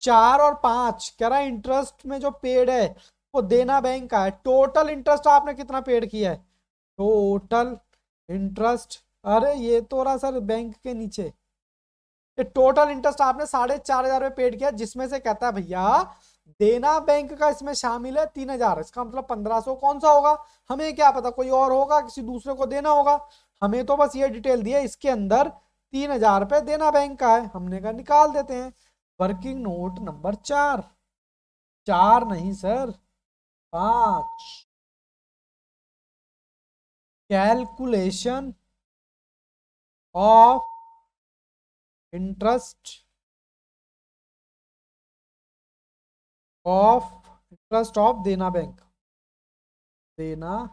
4 और 5 कह रहा है इंटरेस्ट में जो पेड है वो देना बैंक का है। टोटल इंटरेस्ट आपने कितना पेड किया है? टोटल इंटरेस्ट, अरे ये तो रहा सर बैंक के नीचे। ये टोटल इंटरेस्ट आपने 4,500 रुपये पेड किया, जिसमें से कहता है भैया देना बैंक का इसमें शामिल है 3,000। इसका मतलब 1,500 कौन सा होगा? हमें क्या पता, कोई और होगा, किसी दूसरे को देना होगा। हमें तो बस ये डिटेल दी है, इसके अंदर 3,000 रुपये देना बैंक का है। हमने कहा निकाल देते हैं। Working note number 4। 4 नहीं sir, 5। Calculation of interest of देना बैंक। देना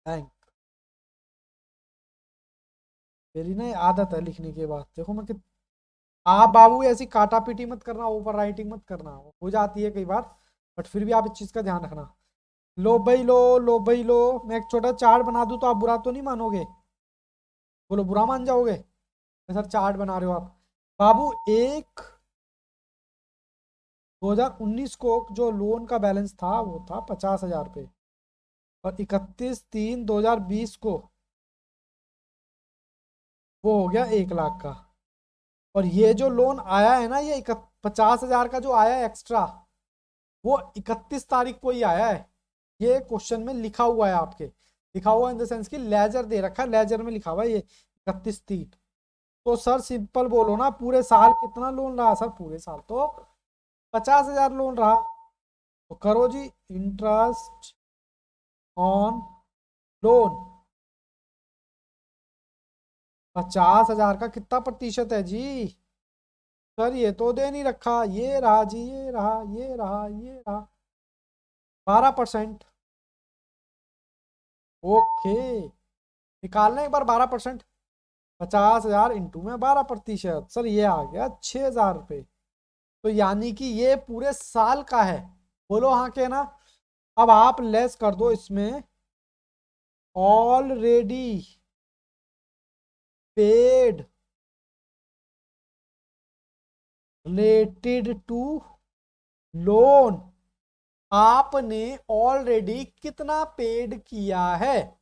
बैंक। मेरी ना ये आदत है लिखने के बाद, देखो मैं आप बाबू ऐसी काटा पीटी मत करना, ओवर राइटिंग मत करना, हो जाती है कई बार। बट फिर भी आप इस चीज का ध्यान रखना। लो भाई लो, लो भाई लो। मैं एक छोटा चार्ट बना दूं तो आप बुरा तो नहीं मानोगे? बोलो, बुरा मान जाओगे? सर चार्ट बना रहे हो आप बाबू? 2019 को जो लोन का बैलेंस था वो था 50,000 रुपये। और 31/3/2020 को वो हो गया 1 लाख का। और ये जो लोन आया है ना, ये 50,000 का जो आया है एक्स्ट्रा, वो 31 तारीख को ही आया है। ये क्वेश्चन में लिखा हुआ है आपके। लिखा हुआ इन द सेंस की लेजर दे रखा है, लेजर में लिखा हुआ है ये 31/3। तो सर सिंपल बोलो ना, पूरे साल कितना लोन रहा सर? पूरे साल तो 50,000 लोन रहा। तो करो जी, इंटरेस्ट ऑन लोन 50,000 का कितना प्रतिशत है जी? सर ये तो दे नहीं रखा। ये रहा जी, ये रहा, ये रहा, ये रहा। 12%। ओके, निकालना एक बार 12%। 50,000 इंटू में 12%। सर ये आ गया 6,000 रुपये। तो यानी कि ये पूरे साल का है। बोलो हाँ के ना? अब आप लेस कर दो इसमें already paid related to loan, आपने ऑलरेडी कितना पेड किया है?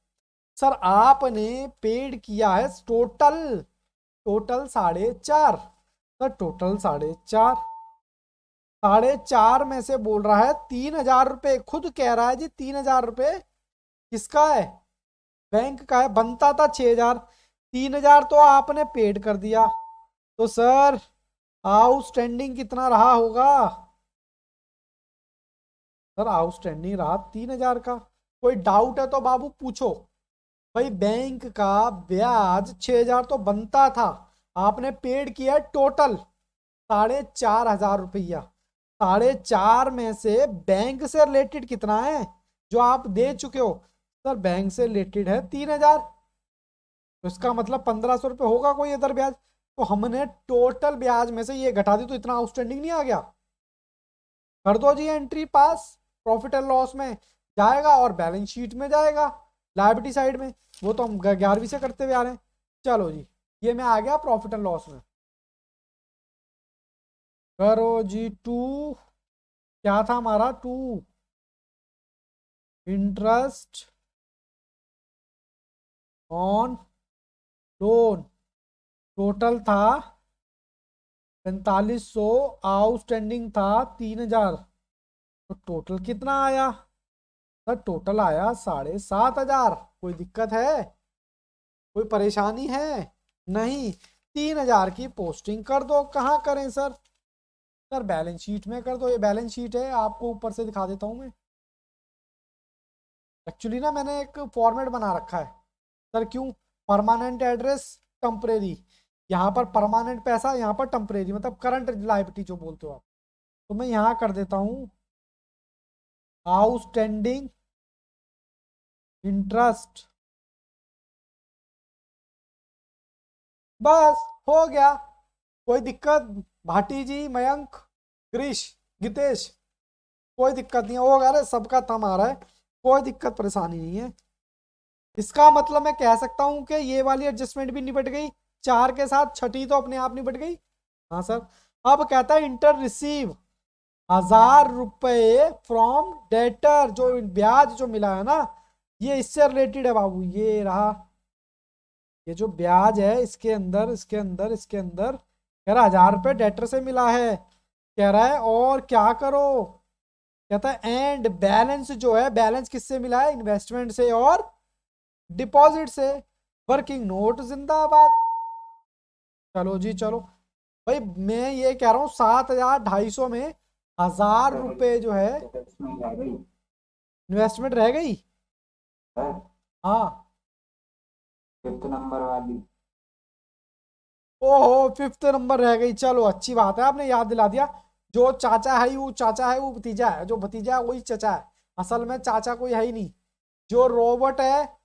सर आपने पेड किया है टोटल, टोटल 4.5। सर टोटल 4.5, 4.5 में से बोल रहा है 3,000 रुपये, खुद कह रहा है जी 3,000 रुपये किसका है? बैंक का है। बनता था 6,000, 3,000 तो आपने पेड कर दिया, तो सर आउटस्टैंडिंग कितना रहा होगा? सर आउटस्टैंडिंग रहा 3,000 का। कोई डाउट है तो बाबू पूछो। भाई बैंक का ब्याज 6,000 तो बनता था, आपने पेड किया टोटल 4,500 रुपया। 4.5 में से बैंक से रिलेटेड कितना है जो आप दे चुके हो? सर बैंक से रिलेटेड है 3,000, तो इसका मतलब 1,500 रुपये होगा कोई इधर ब्याज, तो हमने टोटल ब्याज में से ये घटा दी, तो इतना आउटस्टैंडिंग नहीं आ गया? कर दो जी entry pass, profit and loss में जाएगा और बैलेंस शीट में जाएगा लायबिलिटी साइड में, वो तो हम 11वीं से करते हुए आ रहे हैं। चलो जी, ये मैं आ गया प्रॉफिट एंड लॉस में। करो जी टू, क्या था हमारा? To interest on loan, total था 4500, आउटस्टैंडिंग था 3,000, तो टोटल कितना आया? सर टोटल आया 7,500। कोई दिक्कत है, कोई परेशानी है? नहीं। 3,000 की पोस्टिंग कर दो। कहाँ करें सर? सर बैलेंस शीट में कर दो, ये बैलेंस शीट है, आपको ऊपर से दिखा देता हूँ मैं। एक्चुअली ना मैंने एक फॉर्मेट बना रखा है सर। क्यों? परमानेंट एड्रेस, टेम्परेरी, यहाँ पर परमानेंट पैसा, यहाँ पर टेम्परेरी, मतलब करंट लायबिलिटी जो बोलते हो आप। तो मैं यहाँ कर देता हूँ आउटस्टैंडिंग इंटरेस्ट, बस हो गया। कोई दिक्कत? भाटी जी, मयंक, ग्रीश, गितेश, कोई दिक्कत नहीं होगा? अरे सबका थम आ रहा है, कोई दिक्कत परेशानी नहीं है। इसका मतलब मैं कह सकता हूं कि ये वाली एडजस्टमेंट भी निपट गई, 4 के साथ छठी तो अपने आप निपट गई। हाँ सर। अब कहता है इंटर रिसीव 1,000 रुपये फ्रॉम डेटर, जो ब्याज जो मिला है ना, ये इससे रिलेटेड है बाबू, ये रहा, ये जो ब्याज है इसके अंदर, इसके अंदर, इसके अंदर कह रहा 1,000 रुपये डेटर से मिला है, कह रहा है और क्या करो, कहता है एंड बैलेंस जो है, बैलेंस किससे मिला है? इन्वेस्टमेंट से और डिपॉजिट से। वर्किंग नोट जिंदाबाद। चलो जी चलो। भाई मैं ये कह रहा हूँ 7,250 में 1,000 रुपये जो है इन्वेस्टमेंट रह गई। हाँ। फिफ्थ नंबर वाली। ओहो 5th नंबर रह गई, चलो अच्छी बात है, आपने याद दिला दिया। जो चाचा है वो चाचा है, वो भतीजा है, जो भतीजा है वही चाचा है, असल में चाचा कोई है ही नहीं। जो रोबोट है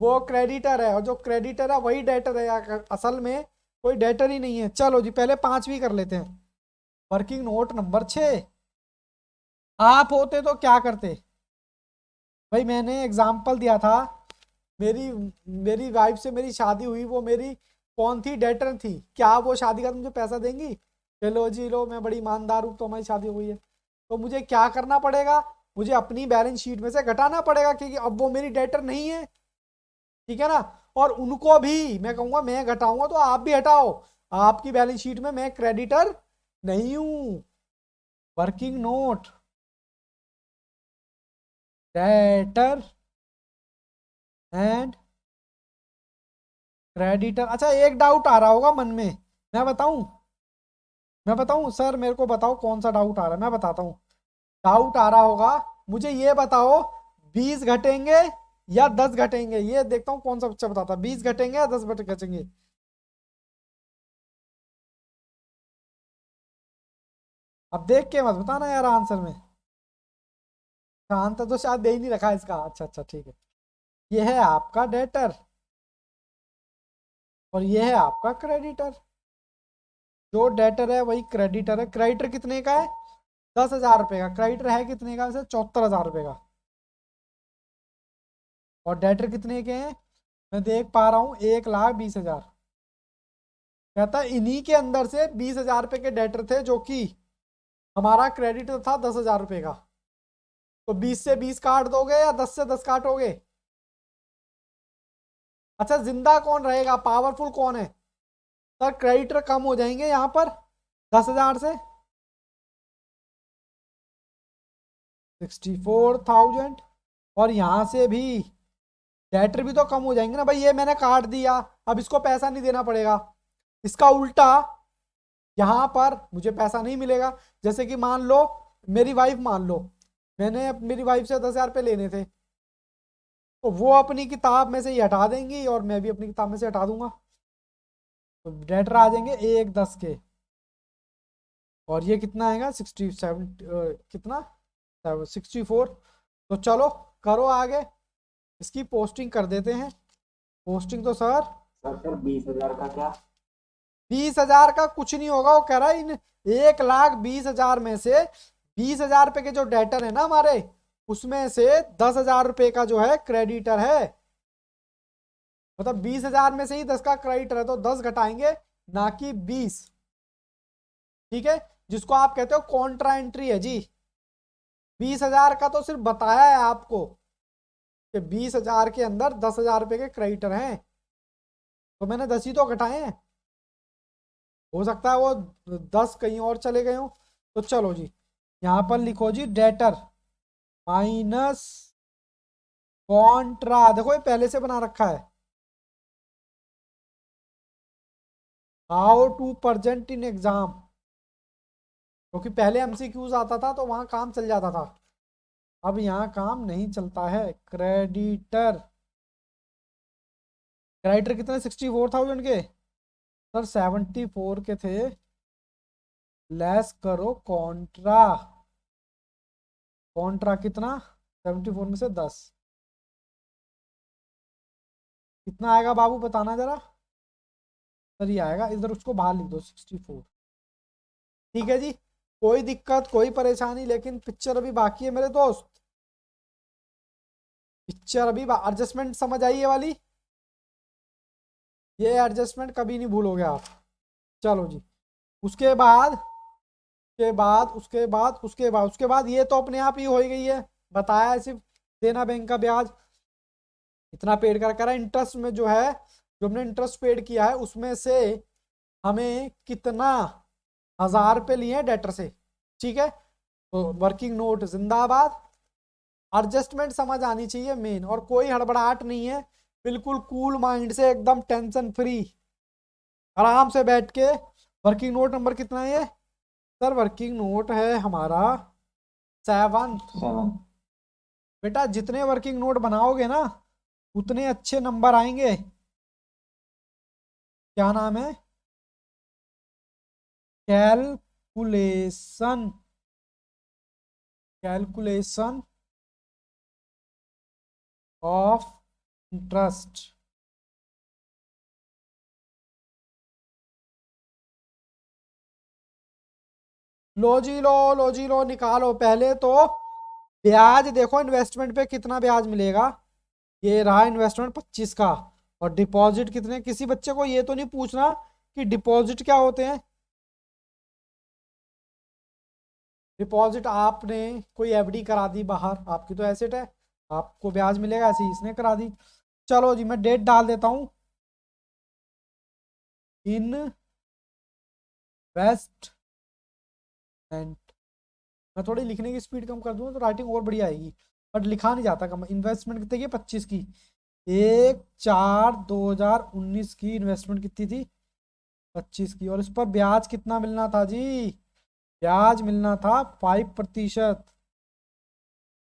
वो क्रेडिटर है, और जो क्रेडिटर है वही डेटर है, असल में कोई डेटर ही नहीं है। चलो जी पहले 5वीं कर लेते हैं। वर्किंग नोट नंबर 6, आप होते तो क्या करते? भाई मैंने एग्जाम्पल दिया था, मेरी मेरी वाइफ से मेरी शादी हुई, वो मेरी कौन थी? डेटर थी। क्या वो शादी का मुझे पैसा देंगी? चलो जी लो, मैं बड़ी ईमानदार हूँ तो हमारी शादी हो गई है। तो मुझे क्या करना पड़ेगा? मुझे अपनी बैलेंस शीट में से घटाना पड़ेगा, क्योंकि अब वो मेरी डेटर नहीं है, ठीक है ना। और उनको भी मैं कहूंगा, मैं घटाऊंगा तो आप भी हटाओ, आपकी बैलेंस शीट में मैं क्रेडिटर नहीं हूं। Working note debtor and creditor. अच्छा एक डाउट आ रहा होगा मन में, मैं बताऊं? मैं बताऊं सर, मेरे को बताओ कौन सा डाउट आ रहा है, मैं बताता हूँ। डाउट आ रहा होगा, मुझे ये बताओ 20 घटेंगे या 10 घटेंगे? ये देखता हूँ कौन सा बच्चा बताता है, 20 घटेंगे या 10 घटेंगे। अब देख के मत बताना यार आंसर में। आंसर तो शायद दे ही नहीं रखा है इसका। अच्छा अच्छा ठीक है। ये है आपका डेटर और ये है आपका क्रेडिटर। जो डेटर है वही क्रेडिटर है। क्रेडिटर कितने का है? 10,000 रुपये का। क्रेडिटर है कितने का? वैसे 74,000 रुपये का। और डेटर कितने के हैं, मैं देख पा रहा हूँ 1,20,000। कहता है इन्हीं के अंदर से 20,000 रुपए के डेटर थे जो कि हमारा क्रेडिट था 10,000 रुपए का। तो 20 से 20 काट दोगे या 10 से 10 काटोगे? अच्छा, जिंदा कौन रहेगा, पावरफुल कौन है? सर क्रेडिटर कम हो जाएंगे यहाँ पर 10,000 से 64,000, और यहां से भी डेटर भी तो कम हो जाएंगे ना भाई। ये मैंने काट दिया, अब इसको पैसा नहीं देना पड़ेगा। इसका उल्टा यहां पर मुझे पैसा नहीं मिलेगा। जैसे कि मान लो मेरी वाइफ, मान लो मैंने मेरी वाइफ से 10,000 रुपये लेने थे, तो वो अपनी किताब में से ही हटा देंगी और मैं भी अपनी किताब में से हटा दूंगा। तो डेटर आ जाएंगे 1,10 के, और ये कितना आएगा 67, कितना 64। तो चलो करो आगे, इसकी पोस्टिंग कर देते हैं। पोस्टिंग तो सर सर 20,000 का क्या? 20,000 का कुछ नहीं होगा। वो कह रहा है इन 1,20,000 में से 20,000 रुपए के जो डेटर है ना हमारे, उसमें से 10,000 रुपए का जो है क्रेडिटर है। मतलब 20,000 में से ही 10 का क्रेडिटर है, तो 10 घटाएंगे, ना कि 20। ठीक है, जिसको आप कहते हो कॉन्ट्रा एंट्री है जी। 20,000 का तो सिर्फ बताया है आपको कि 20,000 के अंदर 10,000 रुपए के क्रेडिटर हैं, तो मैंने 10 ही तो घटाए हैं। हो सकता है वो 10 कहीं और चले गए हो। तो चलो जी, यहां पर लिखो जी डेटर माइनस कॉन्ट्रा। देखो ये पहले से बना रखा है, how to present in exam, क्योंकि पहले एमसीक्यूज आता था तो वहां काम चल जाता था, अब यहाँ काम नहीं चलता है। क्रेडिटर, क्रेडिटर कितने 64,000 के, सर 74 के थे, लेस करो कॉन्ट्रा। कॉन्ट्रा कितना, 74 में से 10 कितना आएगा बाबू, बताना जरा। सर ये आएगा, इधर उसको बाहर लिख दो 64। ठीक है जी, कोई दिक्कत कोई परेशानी, लेकिन पिक्चर अभी बाकी है मेरे दोस्त। पिक्चर अभी एडजस्टमेंट समझ आई ये वाली, ये एडजस्टमेंट कभी नहीं भूलोगे आप। चलो जी, उसके बाद उसके बाद ये तो अपने आप ही हो ही गई है, बताया है सिर्फ देना बैंक का ब्याज इतना पेड कर करा। इंटरेस्ट में जो है, जो हमने इंटरेस्ट पेड किया है उसमें से हमें कितना 1,000 रुपये लिए हैं डेटर से। ठीक है, तो वर्किंग नोट जिंदाबाद। एडजस्टमेंट समझ आनी चाहिए मेन, और कोई हड़बड़ाहट नहीं है, बिल्कुल कूल माइंड से एकदम टेंशन फ्री आराम से बैठ के। वर्किंग नोट नंबर कितना है ये, सर वर्किंग नोट है हमारा 7। 7। बेटा जितने वर्किंग नोट बनाओगे ना उतने अच्छे नंबर आएंगे। क्या नाम है, कैलकुलेशन, कैलकुलेशन ऑफ इंटरेस्ट। लो जी लो, निकालो पहले तो ब्याज। देखो इन्वेस्टमेंट पे कितना ब्याज मिलेगा, ये रहा इन्वेस्टमेंट 25 का। और डिपॉजिट कितने, किसी बच्चे को ये तो नहीं पूछना कि डिपॉजिट क्या होते हैं। डिपॉजिट आपने कोई एफडी करा दी बाहर, आपकी तो एसेट है, आपको ब्याज मिलेगा, ऐसे ही इसने करा दी। चलो जी, मैं डेट डाल देता हूं, इन्वेस्टमेंट। मैं थोड़ी लिखने की स्पीड कम कर दूंगा तो राइटिंग और बढ़िया आएगी, बट लिखा नहीं जाता कम। इन्वेस्टमेंट कितने की, 25 की। 1/4/2019 की इन्वेस्टमेंट कितनी थी, 25 की। और इस पर ब्याज कितना मिलना था जी, ब्याज मिलना था 5%।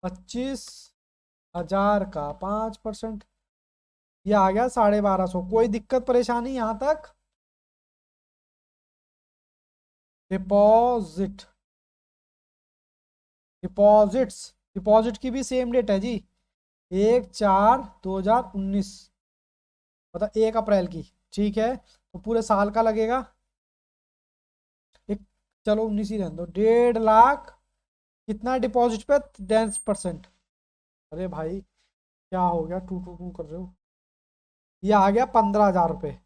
25,000 का 5%, ये आ गया 1,250। कोई दिक्कत परेशानी यहां तक? डिपॉजिट, डिपॉजिट्स, डिपॉजिट की भी सेम डेट है जी, 1/4/2019, मतलब 1 अप्रैल की। ठीक है, तो पूरे साल का लगेगा एक, चलो 19 ही रहने दो। 1.5 लाख कितना डिपॉजिट पे, 10%। अरे भाई क्या हो गया, टू टू टू कर रहे हो? ये आ गया 15,000 रुपये,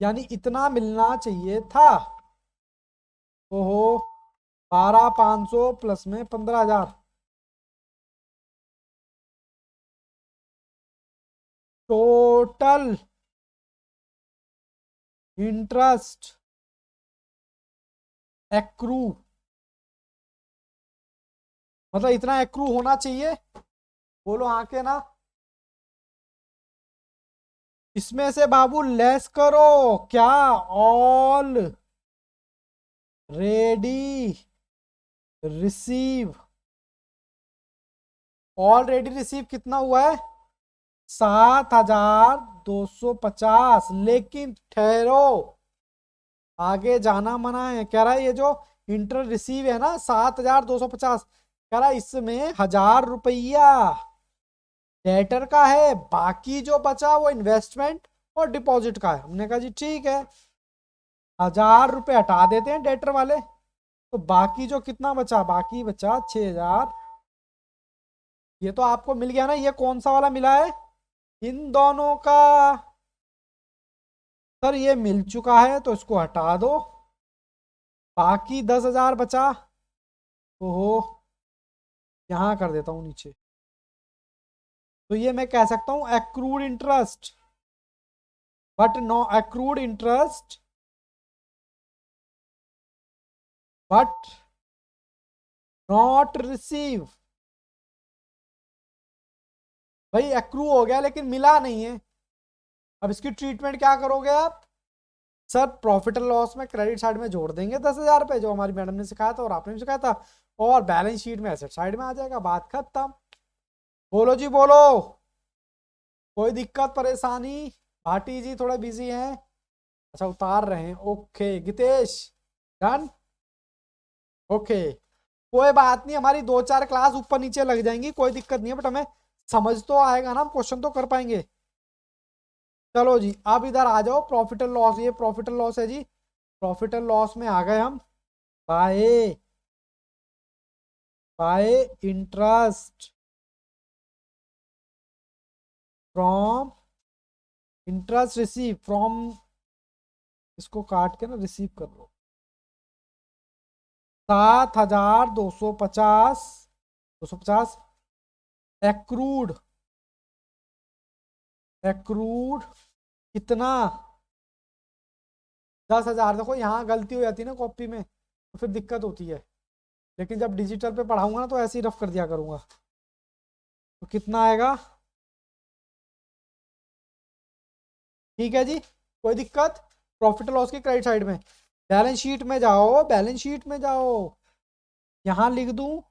यानी इतना मिलना चाहिए था। ओहो, 12,500 प्लस में 15,000, टोटल इंटरेस्ट एक्रू, मतलब इतना एक्रू होना चाहिए। बोलो हाँ के ना। इसमें से बाबू लेस करो, क्या all ready receive, already receive कितना हुआ है? 7,250। लेकिन ठहरो, आगे जाना मना है। कह रहा है ये जो इंटर रिसीव है ना 7,250, कह रहा है इसमें 1,000 रुपया डेटर का है, बाकी जो बचा वो इन्वेस्टमेंट और डिपॉजिट का है। हमने कहा जी ठीक है, 1,000 रुपये हटा देते हैं डेटर वाले, तो बाकी जो कितना बचा, बाकी बचा 6,000। ये तो आपको मिल गया ना, ये कौन सा वाला मिला है? इन दोनों का। सर ये मिल चुका है तो इसको हटा दो, बाकी 10,000 बचा। ओहो, यहां कर देता हूं नीचे, तो ये मैं कह सकता हूं accrued interest, but no accrued interest but not receive. भाई एक्रू हो गया लेकिन मिला नहीं है, अब इसकी ट्रीटमेंट क्या करोगे आप? सर प्रॉफिट एंड लॉस में क्रेडिट साइड में जोड़ देंगे 10,000 रुपये, जो हमारी मैडम ने सिखाया था और आपने भी सिखाया था, और बैलेंस शीट में एसेट साइड में आ जाएगा, बात खत्म। बोलो जी बोलो, कोई दिक्कत परेशानी? भाटी जी थोड़ा बिजी हैं, अच्छा उतार रहे हैं, ओके गितेश डन, ओके कोई बात नहीं, हमारी 2-4 क्लास ऊपर नीचे लग जाएंगी, कोई दिक्कत नहीं है, बट हमें समझ तो आएगा ना, हम क्वेश्चन तो कर पाएंगे। चलो जी अब इधर आ जाओ, प्रॉफिट एंड लॉस, ये प्रॉफिट एंड लॉस है जी, प्रॉफिट एंड लॉस में आ गए हम। By by interest from, interest receive from, इसको काट के ना रिसीव कर लो, 7,250, 250 एक्रूड, एक्रूड कितना? 10,000। देखो यहाँ गलती हो जाती है ना कॉपी में, तो फिर दिक्कत होती है, लेकिन जब डिजिटल पे पढ़ाऊंगा ना तो ऐसे ही रफ कर दिया करूंगा। तो कितना आएगा? ठीक है जी, कोई दिक्कत? प्रॉफिट लॉस की क्रेडिट साइड में, बैलेंस शीट में जाओ, बैलेंस शीट में जाओ, यहां लिख दूं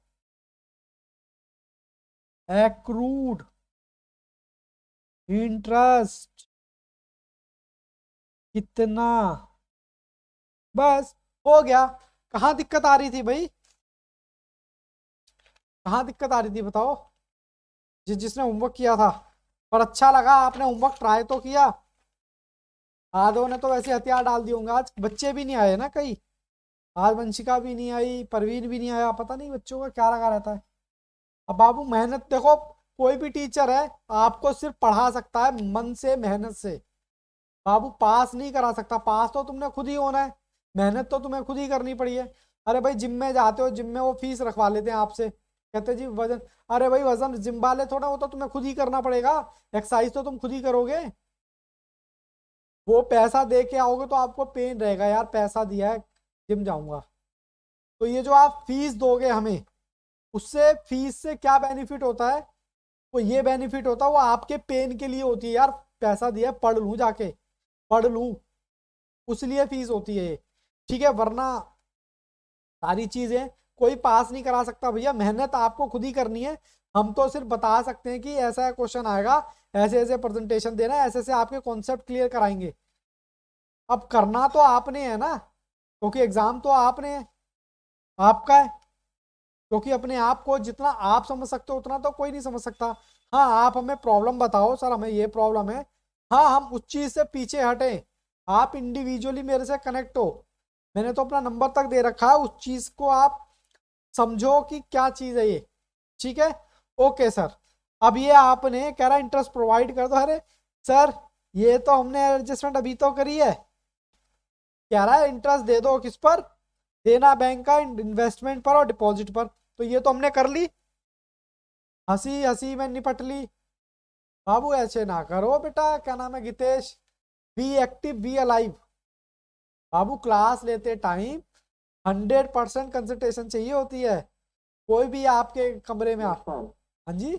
एक्रूड इंटरेस्ट कितना, बस हो गया। कहाँ दिक्कत आ रही थी भाई, कहाँ दिक्कत आ रही थी बताओ? जिसने होमवर्क किया था, पर अच्छा लगा आपने होमवर्क ट्राई तो किया। आधों ने तो वैसे हथियार डाल दिए होंगे, आज बच्चे भी नहीं आए ना कई, आज वंशिका भी नहीं आई, परवीन भी नहीं आया, पता नहीं बच्चों का क्या लगा रहता है। अब बाबू मेहनत देखो, कोई भी टीचर है आपको सिर्फ पढ़ा सकता है मन से, मेहनत से। बाबू पास नहीं करा सकता, पास तो तुमने खुद ही होना है, मेहनत तो तुम्हें खुद ही करनी पड़ी है। अरे भाई जिम में जाते हो, जिम में वो फीस रखवा लेते हैं आपसे, कहते जी वजन, अरे भाई वजन जिम वाले थोड़ा, वो तो तुम्हें खुद ही करना पड़ेगा, एक्सरसाइज तो तुम खुद ही करोगे। वो पैसा दे के आओगे तो आपको पेन रहेगा यार, पैसा दिया है जिम जाऊंगा। तो ये जो आप फीस दोगे हमें, उससे फीस से क्या बेनिफिट होता है? वो ये बेनिफिट होता है, वो आपके पेन के लिए होती है यार, पैसा दिया पढ़ लूं जाके, पढ़ लूं, उस लिए फीस होती है ये, ठीक है? वरना सारी चीजें कोई पास नहीं करा सकता भैया, मेहनत आपको खुद ही करनी है। हम तो सिर्फ बता सकते हैं कि ऐसा क्वेश्चन आएगा, ऐसे ऐसे प्रेजेंटेशन देना है, ऐसे ऐसे आपके कॉन्सेप्ट क्लियर कराएंगे। अब करना तो आपने है ना, क्योंकि एग्जाम तो आपने है, आपका है, क्योंकि अपने आप को जितना आप समझ सकते हो उतना तो कोई नहीं समझ सकता। हाँ आप हमें प्रॉब्लम बताओ, सर हमें ये प्रॉब्लम है, हाँ हम उस चीज से पीछे हटे, आप इंडिविजुअली मेरे से कनेक्ट हो, मैंने तो अपना नंबर तक दे रखा है, उस चीज को आप समझो कि क्या चीज है ये, ठीक है? ओके सर, अब ये आपने कह रहा इंटरेस्ट प्रोवाइड कर दो। अरे सर ये तो हमने एडजस्टमेंट अभी तो करी है। कह रहा है इंटरेस्ट दे दो, किस पर देना, बैंक का इन्वेस्टमेंट पर और डिपॉजिट पर। तो ये तो हमने कर ली, हंसी हंसी में निपट ली। बाबू ऐसे ना करो बेटा, क्या नाम है Gitesh, be active be alive. Babu class लेते टाइम 100% कंसंट्रेशन चाहिए होती है। कोई भी आपके कमरे में यस सर। हाँ जी,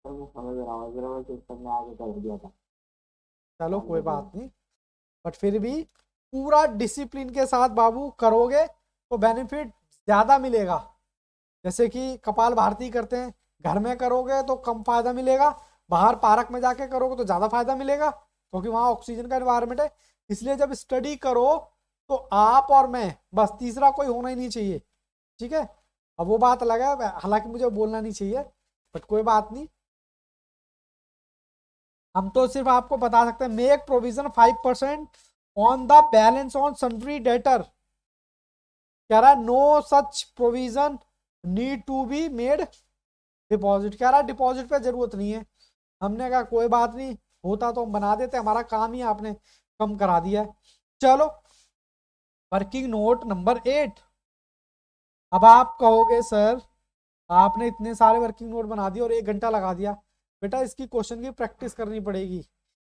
सर मैं समझ रहा हूँ, जरा मैं सिस्टम में आगे कर दिया था। चलो ध्यान कोई दे बात दिया। नहीं, बट फिर भी पूरा डिसिप्लिन के साथ बाबू करोगे तो बेनिफिट ज्यादा मिलेगा। जैसे कि कपाल भारती करते हैं, घर में करोगे तो कम फायदा मिलेगा, बाहर पार्क में जाके करोगे तो ज्यादा फायदा मिलेगा, क्योंकि वहां ऑक्सीजन का एनवायरनमेंट है। इसलिए जब स्टडी करो तो आप और मैं, बस तीसरा कोई होना ही नहीं चाहिए। ठीक है, अब वो बात अलग है, हालांकि मुझे बोलना नहीं चाहिए, बट कोई बात नहीं। हम तो सिर्फ आपको बता सकते हैं make provision 5% on the balance on sundry debtor. कह रहा है no such provision need to be made deposit. कह रहा है डिपॉजिट पे जरूरत नहीं है। हमने कहा कोई बात नहीं, होता तो हम बना देते, हमारा काम ही आपने कम करा दिया है। चलो वर्किंग नोट नंबर 8। अब आप कहोगे सर आपने इतने सारे वर्किंग नोट बना दिए और 1 घंटा लगा दिया। बेटा इसकी क्वेश्चन की प्रैक्टिस करनी पड़ेगी।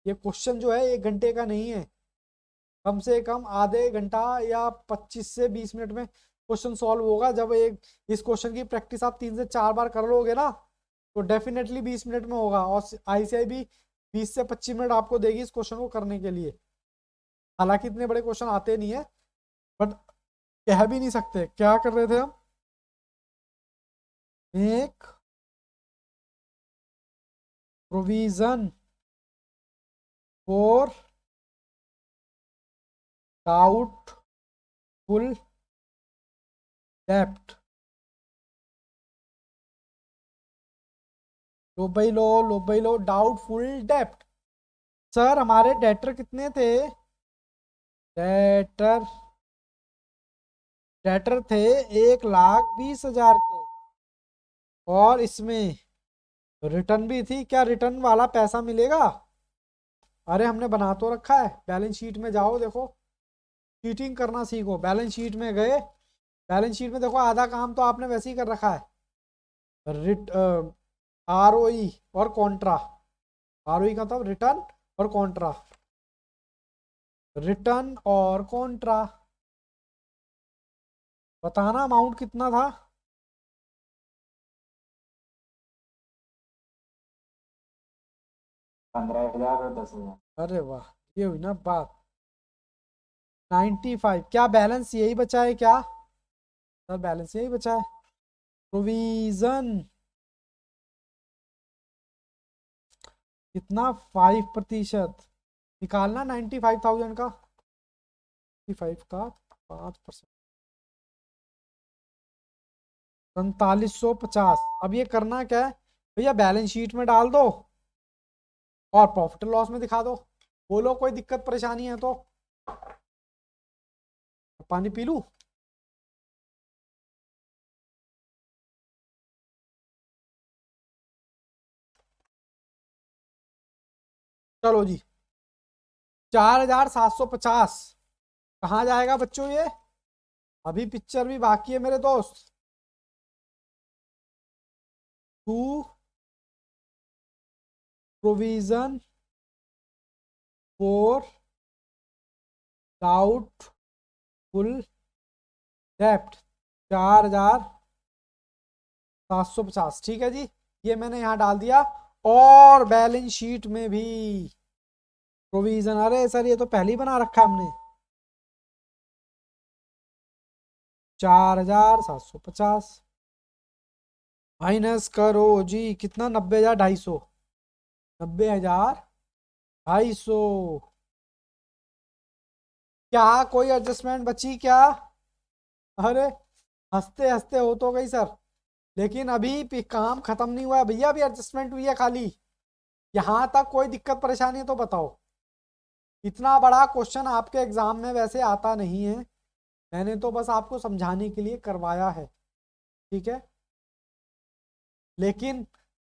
ये क्वेश्चन जो है 1 घंटे का नहीं है, कम से कम आधे घंटा या 25 से 20 मिनट में क्वेश्चन सॉल्व होगा। जब एक इस क्वेश्चन की प्रैक्टिस आप 3 से 4 बार कर लोगे ना, तो डेफिनेटली 20 मिनट में होगा। और आईसीआई भी 20 से 25 मिनट आपको देगी इस क्वेश्चन को करने के लिए। हालांकि इतने बड़े क्वेश्चन आते नहीं है, बट कह भी नहीं सकते। क्या कर रहे थे हम, एक प्रोविजन फॉर डाउटफुल डेप्ट। लो भाई लो, लो भाई लो, डाउटफुल डेप्ट। सर हमारे डेटर कितने थे, डेटर डेटर थे 1,20,000 के, और इसमें रिटर्न भी थी। क्या रिटर्न वाला पैसा मिलेगा? अरे हमने बना तो रखा है, बैलेंस शीट में जाओ देखो, चीटिंग करना सीखो। बैलेंस शीट में गए, बैलेंस शीट में देखो आधा काम तो आपने वैसे ही कर रखा है, रिट आरओई और कॉन्ट्रा। आरओई का मतलब रिटर्न और कॉन्ट्रा, रिटर्न और कॉन्ट्रा। बताना अमाउंट कितना था। 15,000 और 10,000। अरे वाह, ये हुई ना बात। 95। क्या बैलेंस यही बचा है क्या? सर बैलेंस यही बचा है। प्रोविजन कितना, 5% निकालना 95,000 का, 95 का 5%, 4550। अब ये करना क्या है भैया, बैलेंस शीट में डाल दो और प्रॉफिट लॉस में दिखा दो। बोलो कोई दिक्कत परेशानी है तो। पानी पी लूं? चलो जी, 4,750 कहाँ जाएगा बच्चों ये? अभी पिक्चर भी बाकी है मेरे दोस्त। टू प्रोविजन फॉर डाउटफुल डेप्ट 4,750। ठीक है जी, ये मैंने यहाँ डाल दिया। और बैलेंस शीट में भी प्रोविजन, अरे सर ये तो पहले ही बना रखा है हमने। 4,750 माइनस करो जी, कितना, 90,250, 90,250। क्या कोई एडजस्टमेंट बची क्या? अरे हंसते हंसते हो तो गई सर, लेकिन अभी भी काम खत्म नहीं हुआ है भैया, अभी एडजस्टमेंट हुई है खाली। यहाँ तक कोई दिक्कत परेशानी है तो बताओ। इतना बड़ा क्वेश्चन आपके एग्जाम में वैसे आता नहीं है, मैंने तो बस आपको समझाने के लिए करवाया है। ठीक है, लेकिन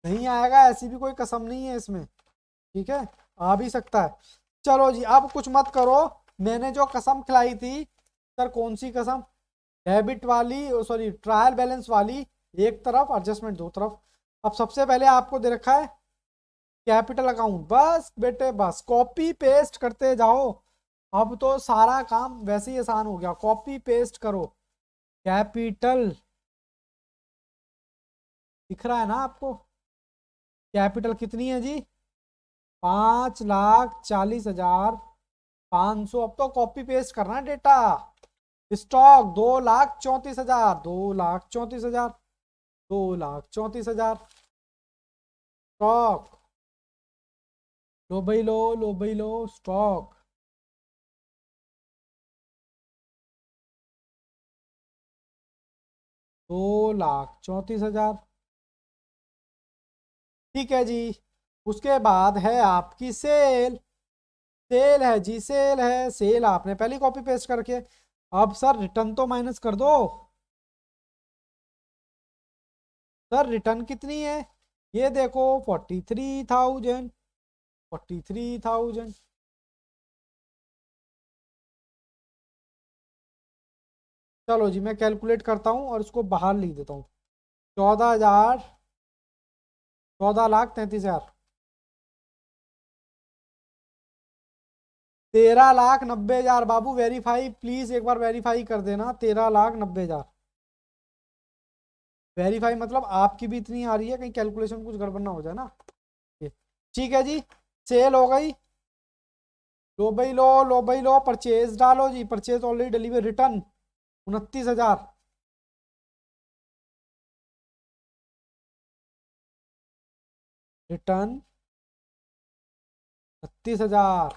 नहीं आएगा ऐसी भी कोई कसम नहीं है इसमें, ठीक है, आ भी सकता है। चलो जी, अब कुछ मत करो, मैंने जो कसम खिलाई थी सर, कौन सी कसम, डेबिट वाली, सॉरी ट्रायल बैलेंस वाली एक तरफ, एडजस्टमेंट दो तरफ। अब सबसे पहले आपको दे रखा है कैपिटल अकाउंट, बस बेटे बस कॉपी पेस्ट करते जाओ। अब तो सारा काम वैसे ही आसान हो गया, कॉपी पेस्ट करो। कैपिटल दिख रहा है ना आपको, कैपिटल कितनी है जी, 5,40,500। अब तो कॉपी पेस्ट करना है डेटा। स्टॉक 2,34,000, 2,34,000, 2,34,000। स्टॉक लो भाई लो, लो भाई लो, स्टॉक 2,34,000। ठीक है जी। उसके बाद है आपकी सेल, सेल है जी, सेल है, सेल आपने पहले कॉपी पेस्ट करके। अब सर रिटर्न तो माइनस कर दो, सर रिटर्न कितनी है, ये देखो 43,000, 43,000। चलो जी, मैं कैलकुलेट करता हूँ और इसको बाहर लिख देता हूँ। 14,000, 14,33,000, 13,90,000। बाबू वेरीफाई प्लीज, एक बार वेरीफाई कर देना, 13,90,000। वेरीफाई मतलब आपकी भी इतनी आ रही है, कहीं कैलकुलेशन कुछ गड़बड़ ना हो जाए ना। ये ठीक है जी, सेल हो गई। लो भाई लो, लो भाई लो, परचेज डालो जी, purchase already deliver, return 29,000, return 29,000।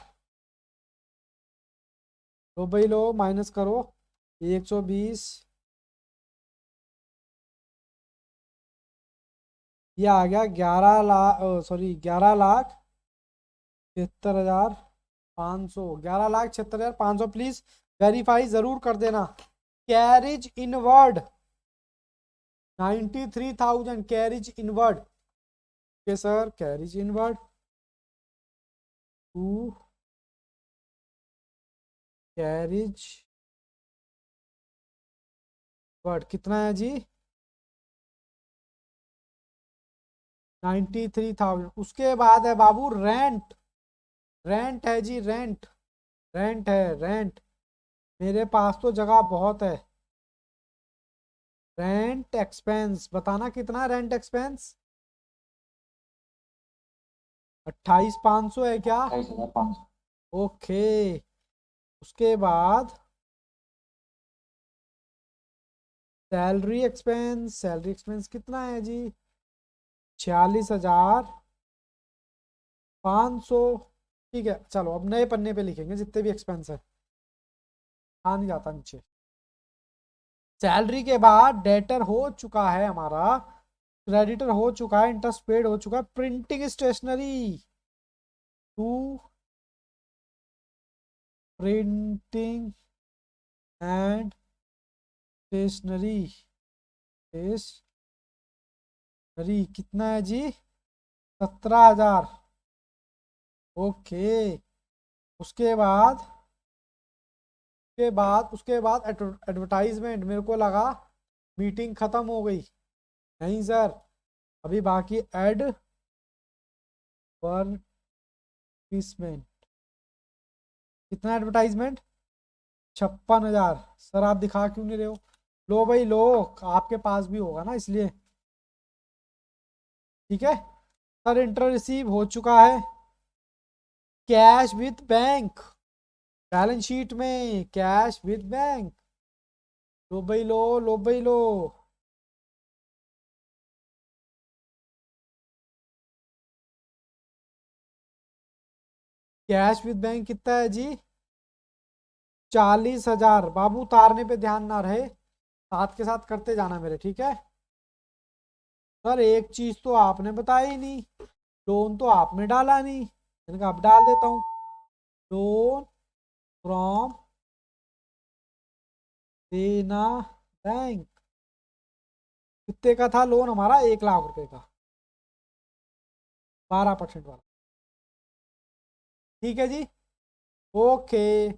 लो भाई लो, माइनस करो 120, ये आ गया 11,00,000, सॉरी 11,76,500, 11,76,500। प्लीज वेरीफाई जरूर कर देना। कैरिज इनवर्ड 93,000, कैरिज इनवर्ड के sir, carriage inward to, carriage ward कितना है जी, 93,000। उसके बाद है बाबू रेंट, रेंट है जी, रेंट, रेंट है, रेंट। मेरे पास तो जगह बहुत है। रेंट एक्सपेंस बताना कितना, रेंट एक्सपेंस 28,500 है क्या, 28,500। ओके। उसके बाद सैलरी एक्सपेंस, सैलरी एक्सपेंस कितना है जी, 46,500। ठीक है, चलो अब नए पन्ने पे लिखेंगे जितने भी एक्सपेंस है, आ नहीं जाता नीचे। सैलरी के बाद डेटर हो चुका है हमारा, क्रेडिटर हो चुका है, इंटरेस्ट पेड हो चुका है, printing stationery to, printing and stationery, stationery कितना है जी, 17,000, ओके। उसके बाद, उसके बाद एडवर्टाइजमेंट, मेरे को लगा मीटिंग खत्म हो गई, नहीं सर, अभी बाकी एडवर्टीजमेंट। कितना एडवर्टाइजमेंट, 56,000। सर आप दिखा क्यों नहीं रहे हो, लो भाई लो, आपके पास भी होगा ना इसलिए। ठीक है सर, इंटर रिसीव हो चुका है, cash with bank, balance sheet में कैश विद बैंक। लो भाई लो, लो भाई लो, कैश विद बैंक कितना है जी, 40,000। बाबू उतारने पे ध्यान ना रहे, साथ के साथ करते जाना मेरे, ठीक है। सर एक चीज तो आपने बताई ही नहीं, लोन तो आपने डाला नहीं, मैंने कहा अब डाल देता हूँ। लोन फ्रॉम देना बैंक कितने का था लोन हमारा? 1 लाख रुपए का, 12% वाला। ठीक है जी, ओके।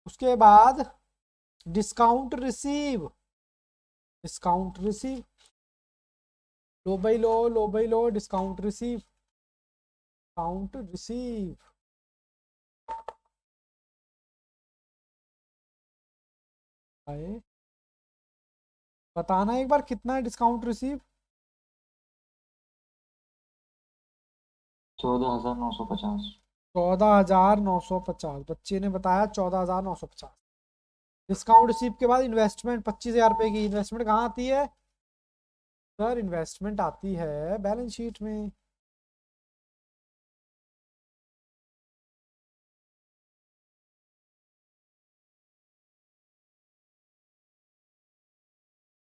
उसके बाद डिस्काउंट रिसीव, डिस्काउंट रिसीव, लो भाई लो, लो भाई लो, डिस्काउंट रिसीव, काउंट रिसीव। आए, बताना एक बार कितना है डिस्काउंट रिसीव? 14,950। 14,950, बच्चे ने बताया 14,950। डिस्काउंट रिसीव के बाद इन्वेस्टमेंट 25,000 रुपए की। इन्वेस्टमेंट कहाँ आती है सर? इन्वेस्टमेंट आती है बैलेंस शीट में।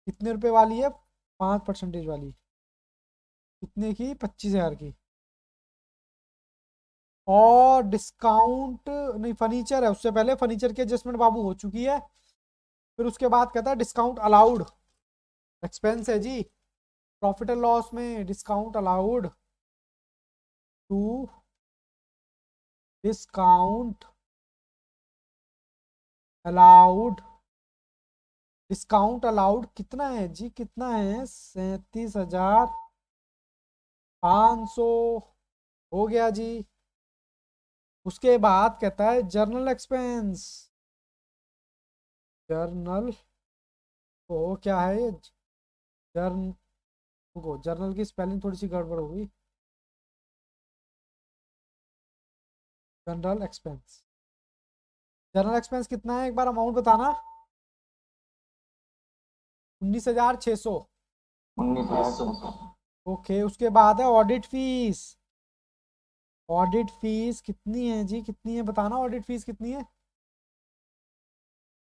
कितने रुपए वाली है? 5% वाली। कितने की? 25,000 की। और डिस्काउंट नहीं, फर्नीचर है, उससे पहले फर्नीचर की एडजस्टमेंट बाबू हो चुकी है। फिर उसके बाद कहता है डिस्काउंट अलाउड, एक्सपेंस है जी। प्रॉफिट एंड लॉस में discount allowed to, discount allowed, discount allowed कितना है जी? कितना है? 37,500 हो गया जी। उसके बाद कहता है जर्नल एक्सपेंस, जर्नल, तो क्या है ये? जर्न को जर्नल की स्पेलिंग थोड़ी सी गड़बड़ हो गई। जनरल एक्सपेंस, जनरल एक्सपेंस कितना है एक बार अमाउंट बताना? 19,600। 19,600। ओके, उसके बाद है ऑडिट फीस। ऑडिट फीस कितनी है जी? कितनी है बताना, ऑडिट फीस कितनी है?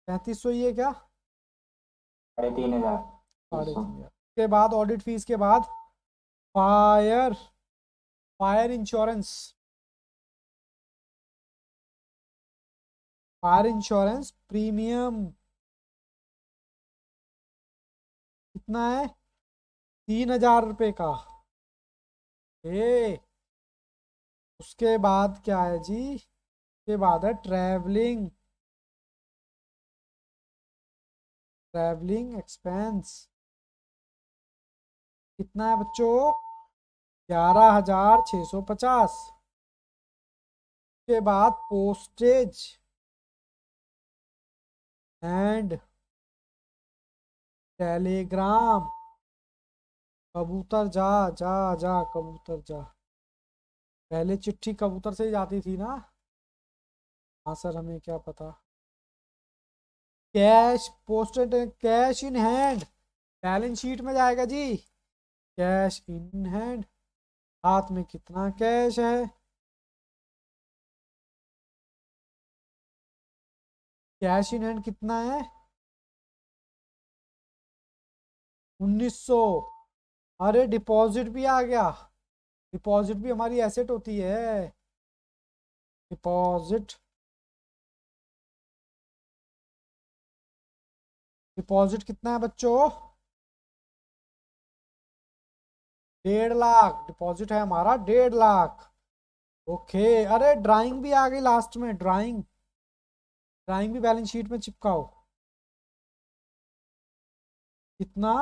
3500 ही है क्या? 3,500। 3,500। के बाद ऑडिट फीस के बाद fire, fire insurance, fire insurance premium कितना है? 3,000 रुपए का। ए, उसके बाद क्या है जी? उसके बाद है ट्रैवलिंग, ट्रैवलिंग एक्सपेंस कितना है बच्चों? 11,650। के बाद पोस्टेज एंड टेलीग्राम, कबूतर जा, जा जा कबूतर जा। पहले चिट्ठी कबूतर से ही जाती थी ना। हाँ सर, हमें क्या पता। Cash, posted cash in hand, balance sheet में जाएगा जी। कैश इन हैंड, हाथ में कितना कैश है? कैश इन हैंड कितना है? 1900। अरे डिपॉजिट भी आ गया, डिपॉजिट भी हमारी एसेट होती है। डिपॉजिट, डिपॉजिट कितना है बच्चों? 1.5 लाख डिपॉजिट है हमारा, 1.5 लाख। ओके, अरे ड्राइंग भी आ गई लास्ट में, ड्राइंग, ड्राइंग भी बैलेंस शीट में चिपकाओ। कितना?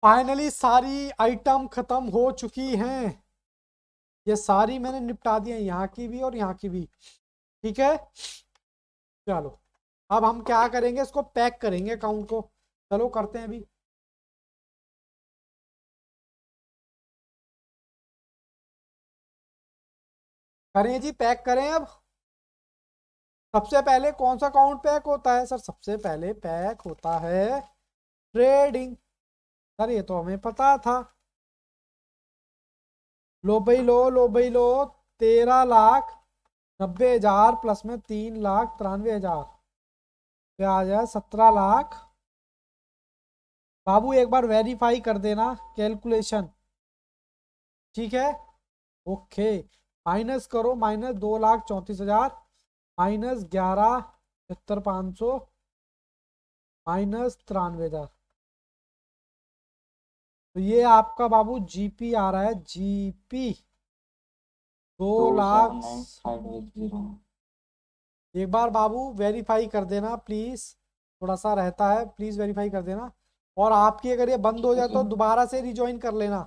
फाइनली सारी आइटम खत्म हो चुकी हैं। ये सारी मैंने निपटा दी है, यहाँ की भी और यहाँ की भी। ठीक है, चलो अब हम क्या करेंगे, इसको पैक करेंगे अकाउंट को। चलो करते हैं अभी। करें जी, पैक करें अब। सबसे पहले कौन सा अकाउंट पैक होता है सर? सबसे पहले पैक होता है ट्रेडिंग। सर ये तो हमें पता था। लो भाई लो, लो भाई लो, 13,90,000 प्लस में 3,93,000, पे आ जाए 17 लाख। बाबू एक बार वेरीफाई कर देना कैलकुलेशन। ठीक है, ओके। माइनस करो, -2,34,000, -11,75,500, -93,000। तो ये आपका बाबू जीपी आ रहा है, जीपी 2 लाख। 279,580। एक बार बाबू वेरीफाई कर देना प्लीज, थोड़ा सा रहता है, प्लीज वेरीफाई कर देना। और आपकी अगर ये बंद हो ठीक है जाए तो सर। दोबारा से रिज्वाइन कर लेना,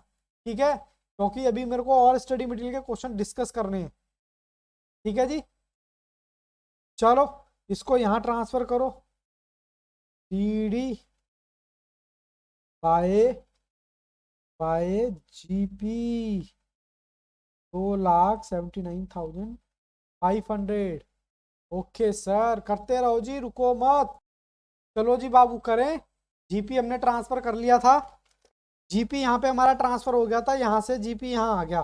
ठीक है, क्योंकि अभी मेरे को और स्टडी मटेरियल के क्वेश्चन डिस्कस करने हैं। ठीक है जी, चलो इसको यहाँ ट्रांसफर करो, D bye GP 2,79,500। Okay sir, करते रहो जी, रुको मत। चलो जी बाबू करें। जीपी हमने ट्रांसफर कर लिया था, जीपी यहाँ पे हमारा ट्रांसफर हो गया था, यहाँ से जीपी यहाँ आ गया।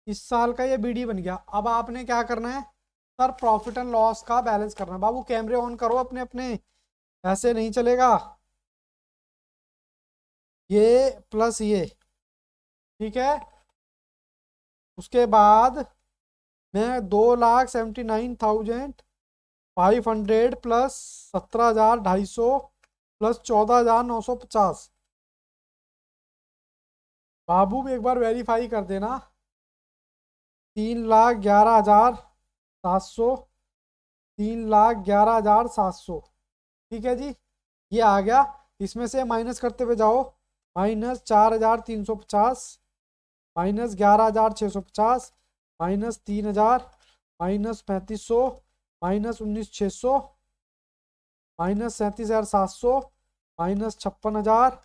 इस साल का ये बीडी बन गया। अब आपने क्या करना है सर, प्रॉफिट एंड लॉस का बैलेंस करना है। बाबू कैमरे ऑन करो अपने अपने, ऐसे नहीं चलेगा। ये प्लस ये, ठीक है। उसके बाद मैं 2,79,500 प्लस 17,250 प्लस 14,950। बाबू भी एक बार वेरीफाई कर देना। 3,11,700, 3,11,700, ठीक है जी, ये आ गया। इसमें से माइनस करते हुए जाओ, -4,350, -11,650, -3,000, -3,500, -19,600, -37,700, -56,000,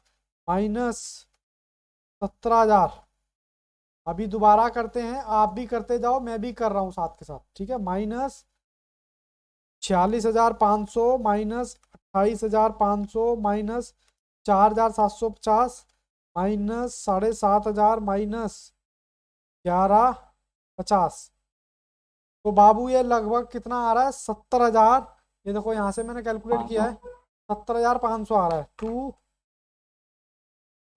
-17,000। अभी दोबारा करते हैं, आप भी करते जाओ, मैं भी कर रहा हूँ साथ के साथ, ठीक है। -46,500, -28,500, -4,750, -7,500, -11,50। तो बाबू ये लगभग कितना आ रहा है, 70,000। ये देखो यहाँ से मैंने कैलकुलेट किया 500। है, 70,500 आ रहा है। To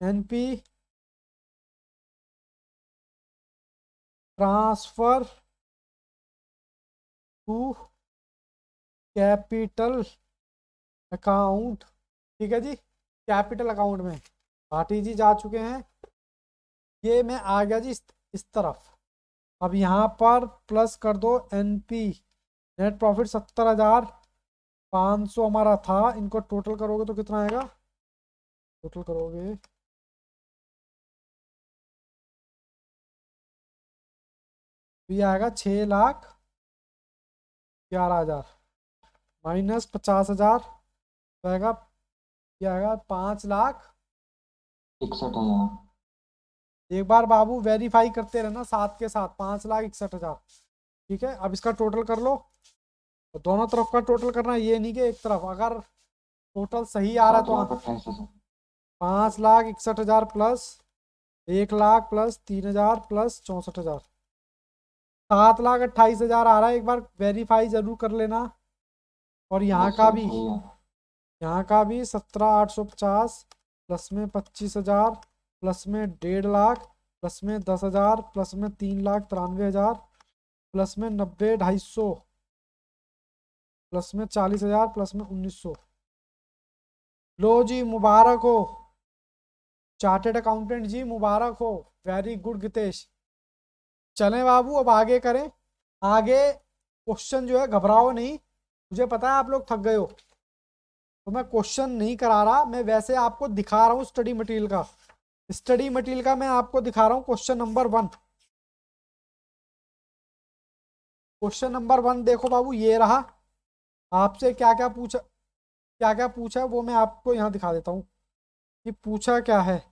NP transfer to capital account, ठीक है जी, कैपिटल अकाउंट में भाटी जी जा चुके हैं। ये मैं आ गया जी इस तरफ। अब यहाँ पर प्लस कर दो एनपी, नेट प्रॉफिट 70,500 हमारा था। इनको टोटल करोगे तो कितना आएगा, टोटल करोगे तो ये आएगा 6,11,000 माइनस 50,000 तो आएगा, ये आएगा 61,000। एक बार बाबू वेरीफाई करते रहना साथ के साथ, 5,61,000, ठीक है। अब इसका टोटल कर लो, तो दोनों तरफ का टोटल करना, ये नहीं कि एक तरफ। अगर टोटल सही आ रहा है सात तो लाख अट्ठाईस हजार 5,61,000 प्लस 1,00,000 प्लस 3,000 प्लस 64,000, 7,28,000 आ रहा है। एक बार वेरीफाई जरूर कर लेना। और यहाँ यस का सर, भी, सही है। यहाँ का भी 17,850 प्लस में 25,000 प्लस में 1,50,000 प्लस में 10,000 प्लस में 3,93,000 प्लस में 90,250 प्लस में 40,000 प्लस में 1,900। लो जी, मुबारक हो चार्टेड अकाउंटेंट जी, मुबारक हो, वेरी गुड गितेश। चलें बाबू, अब आगे करें। आगे क्वेश्चन जो है, घबराओ नहीं, मुझे पता है आप लोग थक गए हो, तो मैं क्वेश्चन नहीं करा रहा, मैं वैसे आपको दिखा रहा हूँ स्टडी मटेरियल का। स्टडी मटेरियल का मैं आपको दिखा रहा हूँ क्वेश्चन नंबर 1। क्वेश्चन नंबर 1 देखो बाबू, ये रहा। आपसे क्या क्या पूछा, क्या क्या पूछा वो मैं आपको यहाँ दिखा देता हूँ कि पूछा क्या है।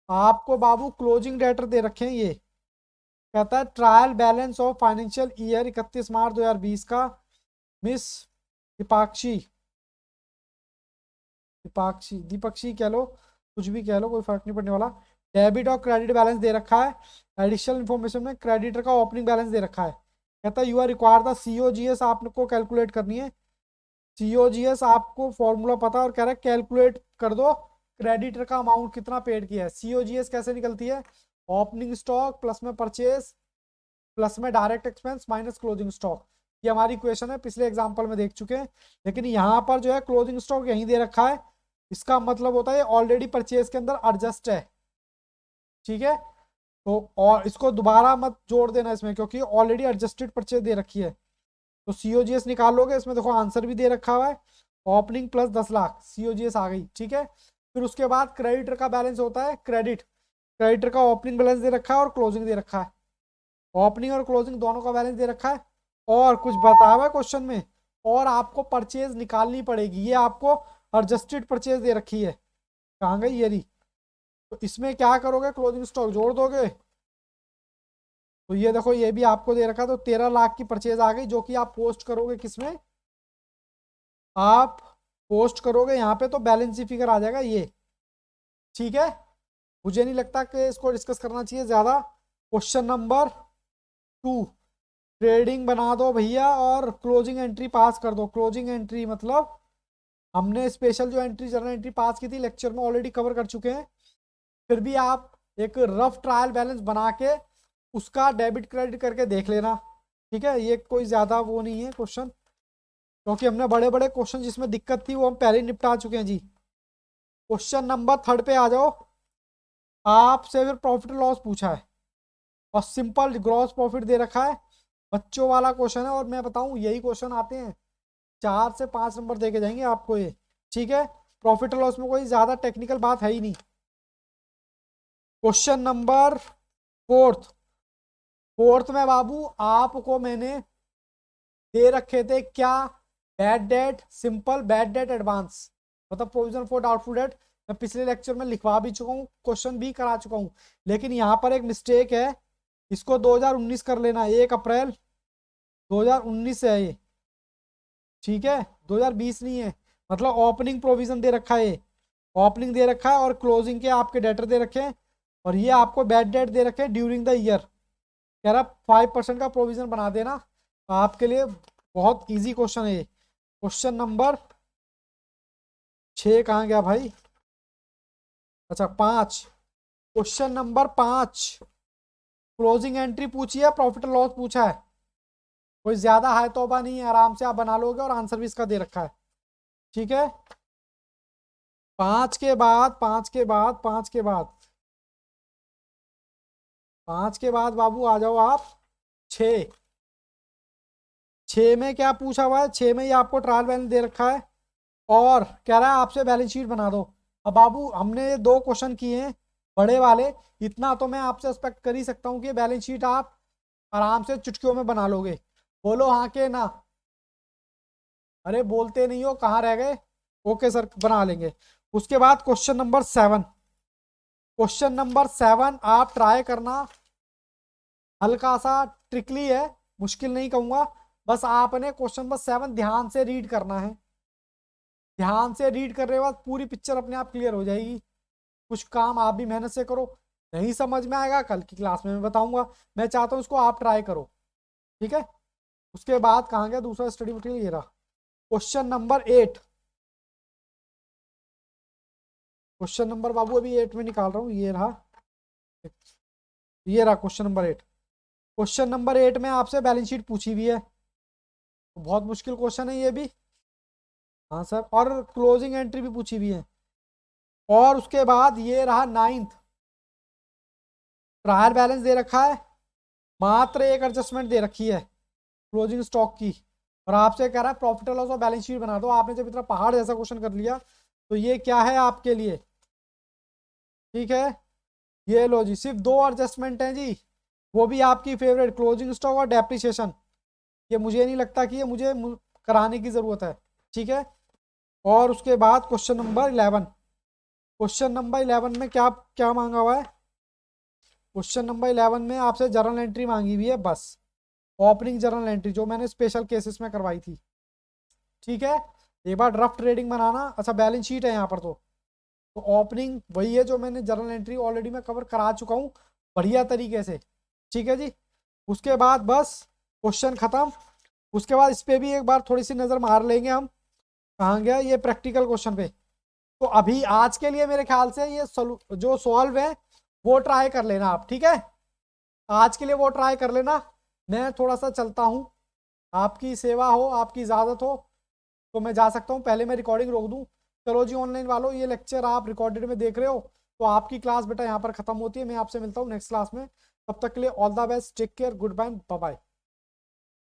आपको बाबू क्लोजिंग डेटर दे रखे हैं, ये कहता है trial balance of financial year 31 मार्च 2020 का मिस दीपाक्षी, दीपाक्षी दीपक्षी कह लो, कुछ भी कह लो, कोई फर्क नहीं पड़ने वाला। डेबिट और क्रेडिट बैलेंस दे रखा है। एडिशनल इन्फॉर्मेशन में क्रेडिटर का ओपनिंग बैलेंस दे रखा है। कहता है you are required the COGS, आपको कैलकुलेट करनी है। सीओजीएस आपको फॉर्मूला पता है, और कह रहा है कैलकुलेट कर दो क्रेडिटर का अमाउंट कितना पेड किया है। सीओजीएस कैसे निकलती है, ओपनिंग स्टॉक प्लस में परचेज प्लस में direct expense minus closing stock. ये हमारी इक्वेशन है, पिछले एग्जांपल में देख चुके हैं। लेकिन यहाँ पर जो है क्लोजिंग स्टॉक यहीं दे रखा है, इसका मतलब होता है ऑलरेडी परचेज के अंदर एडजस्ट है। ठीक है, तो और इसको दोबारा मत जोड़ देना इसमें, क्योंकि ऑलरेडी एडजस्टेड परचेज दे रखी है। तो सीओजीएस निकाल लोगे, इसमें देखो आंसर भी दे रखा हुआ है, ओपनिंग प्लस 10 लाख, सीओजीएस आ गई। ठीक है, फिर उसके बाद क्रेडिटर का बैलेंस होता है क्रेडिट, क्रेडिटर का ओपनिंग बैलेंस दे रखा है और क्लोजिंग दे रखा है, ओपनिंग और क्लोजिंग दोनों का बैलेंस दे रखा है। और कुछ बताया हुआ है क्वेश्चन में, और आपको परचेज निकालनी पड़ेगी, ये आपको एडजस्टेड परचेज दे रखी है। कहाँ गई ये रही। तो इसमें क्या करोगे, क्लोजिंग स्टॉक जोड़ दोगे, तो ये देखो ये भी आपको दे रखा है, तो 13 लाख की परचेज आ गई, जो कि आप पोस्ट करोगे किसमें, आप पोस्ट करोगे यहाँ पे, तो बैलेंस शीट फिगर आ जाएगा ये। ठीक है, मुझे नहीं लगता कि इसको डिस्कस करना चाहिए ज्यादा। क्वेश्चन नंबर 2, ट्रेडिंग बना दो भैया और क्लोजिंग एंट्री पास कर दो। क्लोजिंग एंट्री मतलब हमने स्पेशल जो एंट्री जर्नल एंट्री पास की थी लेक्चर में ऑलरेडी कवर कर चुके हैं, फिर भी आप एक रफ ट्रायल बैलेंस बना के उसका डेबिट क्रेडिट करके देख लेना। ठीक है, ये कोई ज्यादा वो नहीं है क्वेश्चन, क्योंकि हमने बड़े बड़े क्वेश्चन जिसमें दिक्कत थी वो हम पहले ही निपटा चुके हैं जी। क्वेश्चन नंबर 3 पे आ जाओ, आपसे फिर प्रॉफिट लॉस पूछा है और सिंपल ग्रॉस प्रॉफिट दे रखा है, बच्चों वाला क्वेश्चन है। और मैं बताऊं यही क्वेश्चन आते हैं 4 से 5 नंबर दे के जाएंगे आपको ये। ठीक है, प्रॉफिट लॉस में कोई ज्यादा टेक्निकल बात है ही नहीं। क्वेश्चन नंबर 4 में बाबू आपको मैंने दे रखे थे क्या, bad debt, simple bad debt advance, मतलब प्रोविजन फॉर डाउटफुल डेट। मैं पिछले लेक्चर में लिखवा भी चुका हूँ, क्वेश्चन भी करा चुका हूँ, लेकिन यहाँ पर एक मिस्टेक है, इसको 2019 कर लेना, 1 अप्रैल 2019 है ये। ठीक है, 2020 नहीं है, मतलब ओपनिंग प्रोविजन दे रखा है ये, ओपनिंग दे रखा है और क्लोजिंग के आपके डेटर दे रखे हैं, और ये आपको बैड डेट दे रखे हैं ड्यूरिंग द ईयर। कह रहा 5% का प्रोविजन बना देना, आपके लिए बहुत इजी क्वेश्चन है ये। क्वेश्चन नंबर 6 कहाँ गया भाई, अच्छा 5, क्वेश्चन नंबर 5, क्लोजिंग एंट्री पूछी है, प्रॉफिट लॉस पूछा है, कोई ज्यादा हाई तौबा नहीं है, आराम से आप बना लोगे, और आंसर भी इसका दे रखा है। ठीक है, 5 के बाद 5 के बाद 5 के बाद 5 के बाद बाबू आ जाओ आप 6। 6 में क्या पूछा हुआ है, 6 में ही आपको ट्रायल बैलेंस दे रखा है और कह रहा है आपसे बैलेंस शीट बना दो। अब बाबू हमने ये 2 क्वेश्चन किए हैं बड़े वाले, इतना तो मैं आपसे एक्सपेक्ट कर ही सकता हूँ कि बैलेंस शीट आप आराम से चुटकियों में बना लोगे। बोलो हाँ के ना, अरे बोलते नहीं हो, कहाँ रह गए। ओके सर, बना लेंगे। उसके बाद क्वेश्चन नंबर 7, क्वेश्चन नंबर 7 आप ट्राई करना, हल्का सा ट्रिकली है, मुश्किल नहीं कहूंगा, बस आपने क्वेश्चन नंबर 7 ध्यान से रीड करना है। ध्यान से रीड करने के बाद पूरी पिक्चर अपने आप क्लियर हो जाएगी। कुछ काम आप भी मेहनत से करो, नहीं समझ में आएगा कल की क्लास में मैं बताऊंगा, मैं चाहता हूं इसको आप ट्राई करो। ठीक है, उसके बाद कहाँ गया दूसरा स्टडी मटेरियल, ये रहा क्वेश्चन नंबर 8। क्वेश्चन नंबर बाबू अभी 8 में निकाल रहा हूँ, ये रहा क्वेश्चन नंबर 8। क्वेश्चन नंबर 8 में आपसे बैलेंस शीट पूछी हुई है, तो बहुत मुश्किल क्वेश्चन है ये भी। हाँ सर, और क्लोजिंग एंट्री भी पूछी हुई है। और उसके बाद ये रहा 9th, ट्रायल बैलेंस दे रखा है, मात्र एक एडजस्टमेंट दे रखी है क्लोजिंग स्टॉक की, और आपसे कह रहा है प्रॉफिट एंड लॉस और बैलेंस शीट बना दो। आपने जब इतना पहाड़ जैसा क्वेश्चन कर लिया तो ये क्या है आपके लिए। ठीक है, ये लो जी, सिर्फ 2 एडजस्टमेंट हैं जी, वो भी आपकी फेवरेट, क्लोजिंग स्टॉक और डेप्रिसिएशन। ये मुझे नहीं लगता कि ये मुझे कराने की जरूरत है। ठीक है, और उसके बाद क्वेश्चन नंबर 11, क्वेश्चन नंबर 11 में क्या क्या मांगा हुआ है, क्वेश्चन नंबर 11 में आपसे जर्नल एंट्री मांगी हुई है, बस ओपनिंग जर्नल एंट्री जो मैंने स्पेशल केसेस में करवाई थी। ठीक है, एक बार रफ ट्रेडिंग बनाना, अच्छा बैलेंस शीट है यहाँ पर, तो ओपनिंग वही है जो मैंने जर्नल एंट्री ऑलरेडी मैं कवर करा चुका हूँ बढ़िया तरीके से। ठीक है जी, उसके बाद बस क्वेश्चन खत्म। उसके बाद इस पे भी एक बार थोड़ी सी नज़र मार लेंगे हम, कहाँ गया ये प्रैक्टिकल क्वेश्चन पे। तो अभी आज के लिए मेरे ख्याल से ये जो सॉल्व है वो ट्राई कर लेना आप। ठीक है, आज के लिए वो ट्राई कर लेना, मैं थोड़ा सा चलता हूँ। आपकी सेवा हो, आपकी इजाज़त हो तो मैं जा सकता हूँ। पहले मैं रिकॉर्डिंग रोक दूँ। चलो जी ऑनलाइन वालों, ये लेक्चर आप रिकॉर्डेड में देख रहे हो तो आपकी क्लास बेटा यहाँ पर खत्म होती है। मैं आपसे मिलता हूँ नेक्स्ट क्लास में। तब तक के लिए all the best, take care, good bye, bye bye.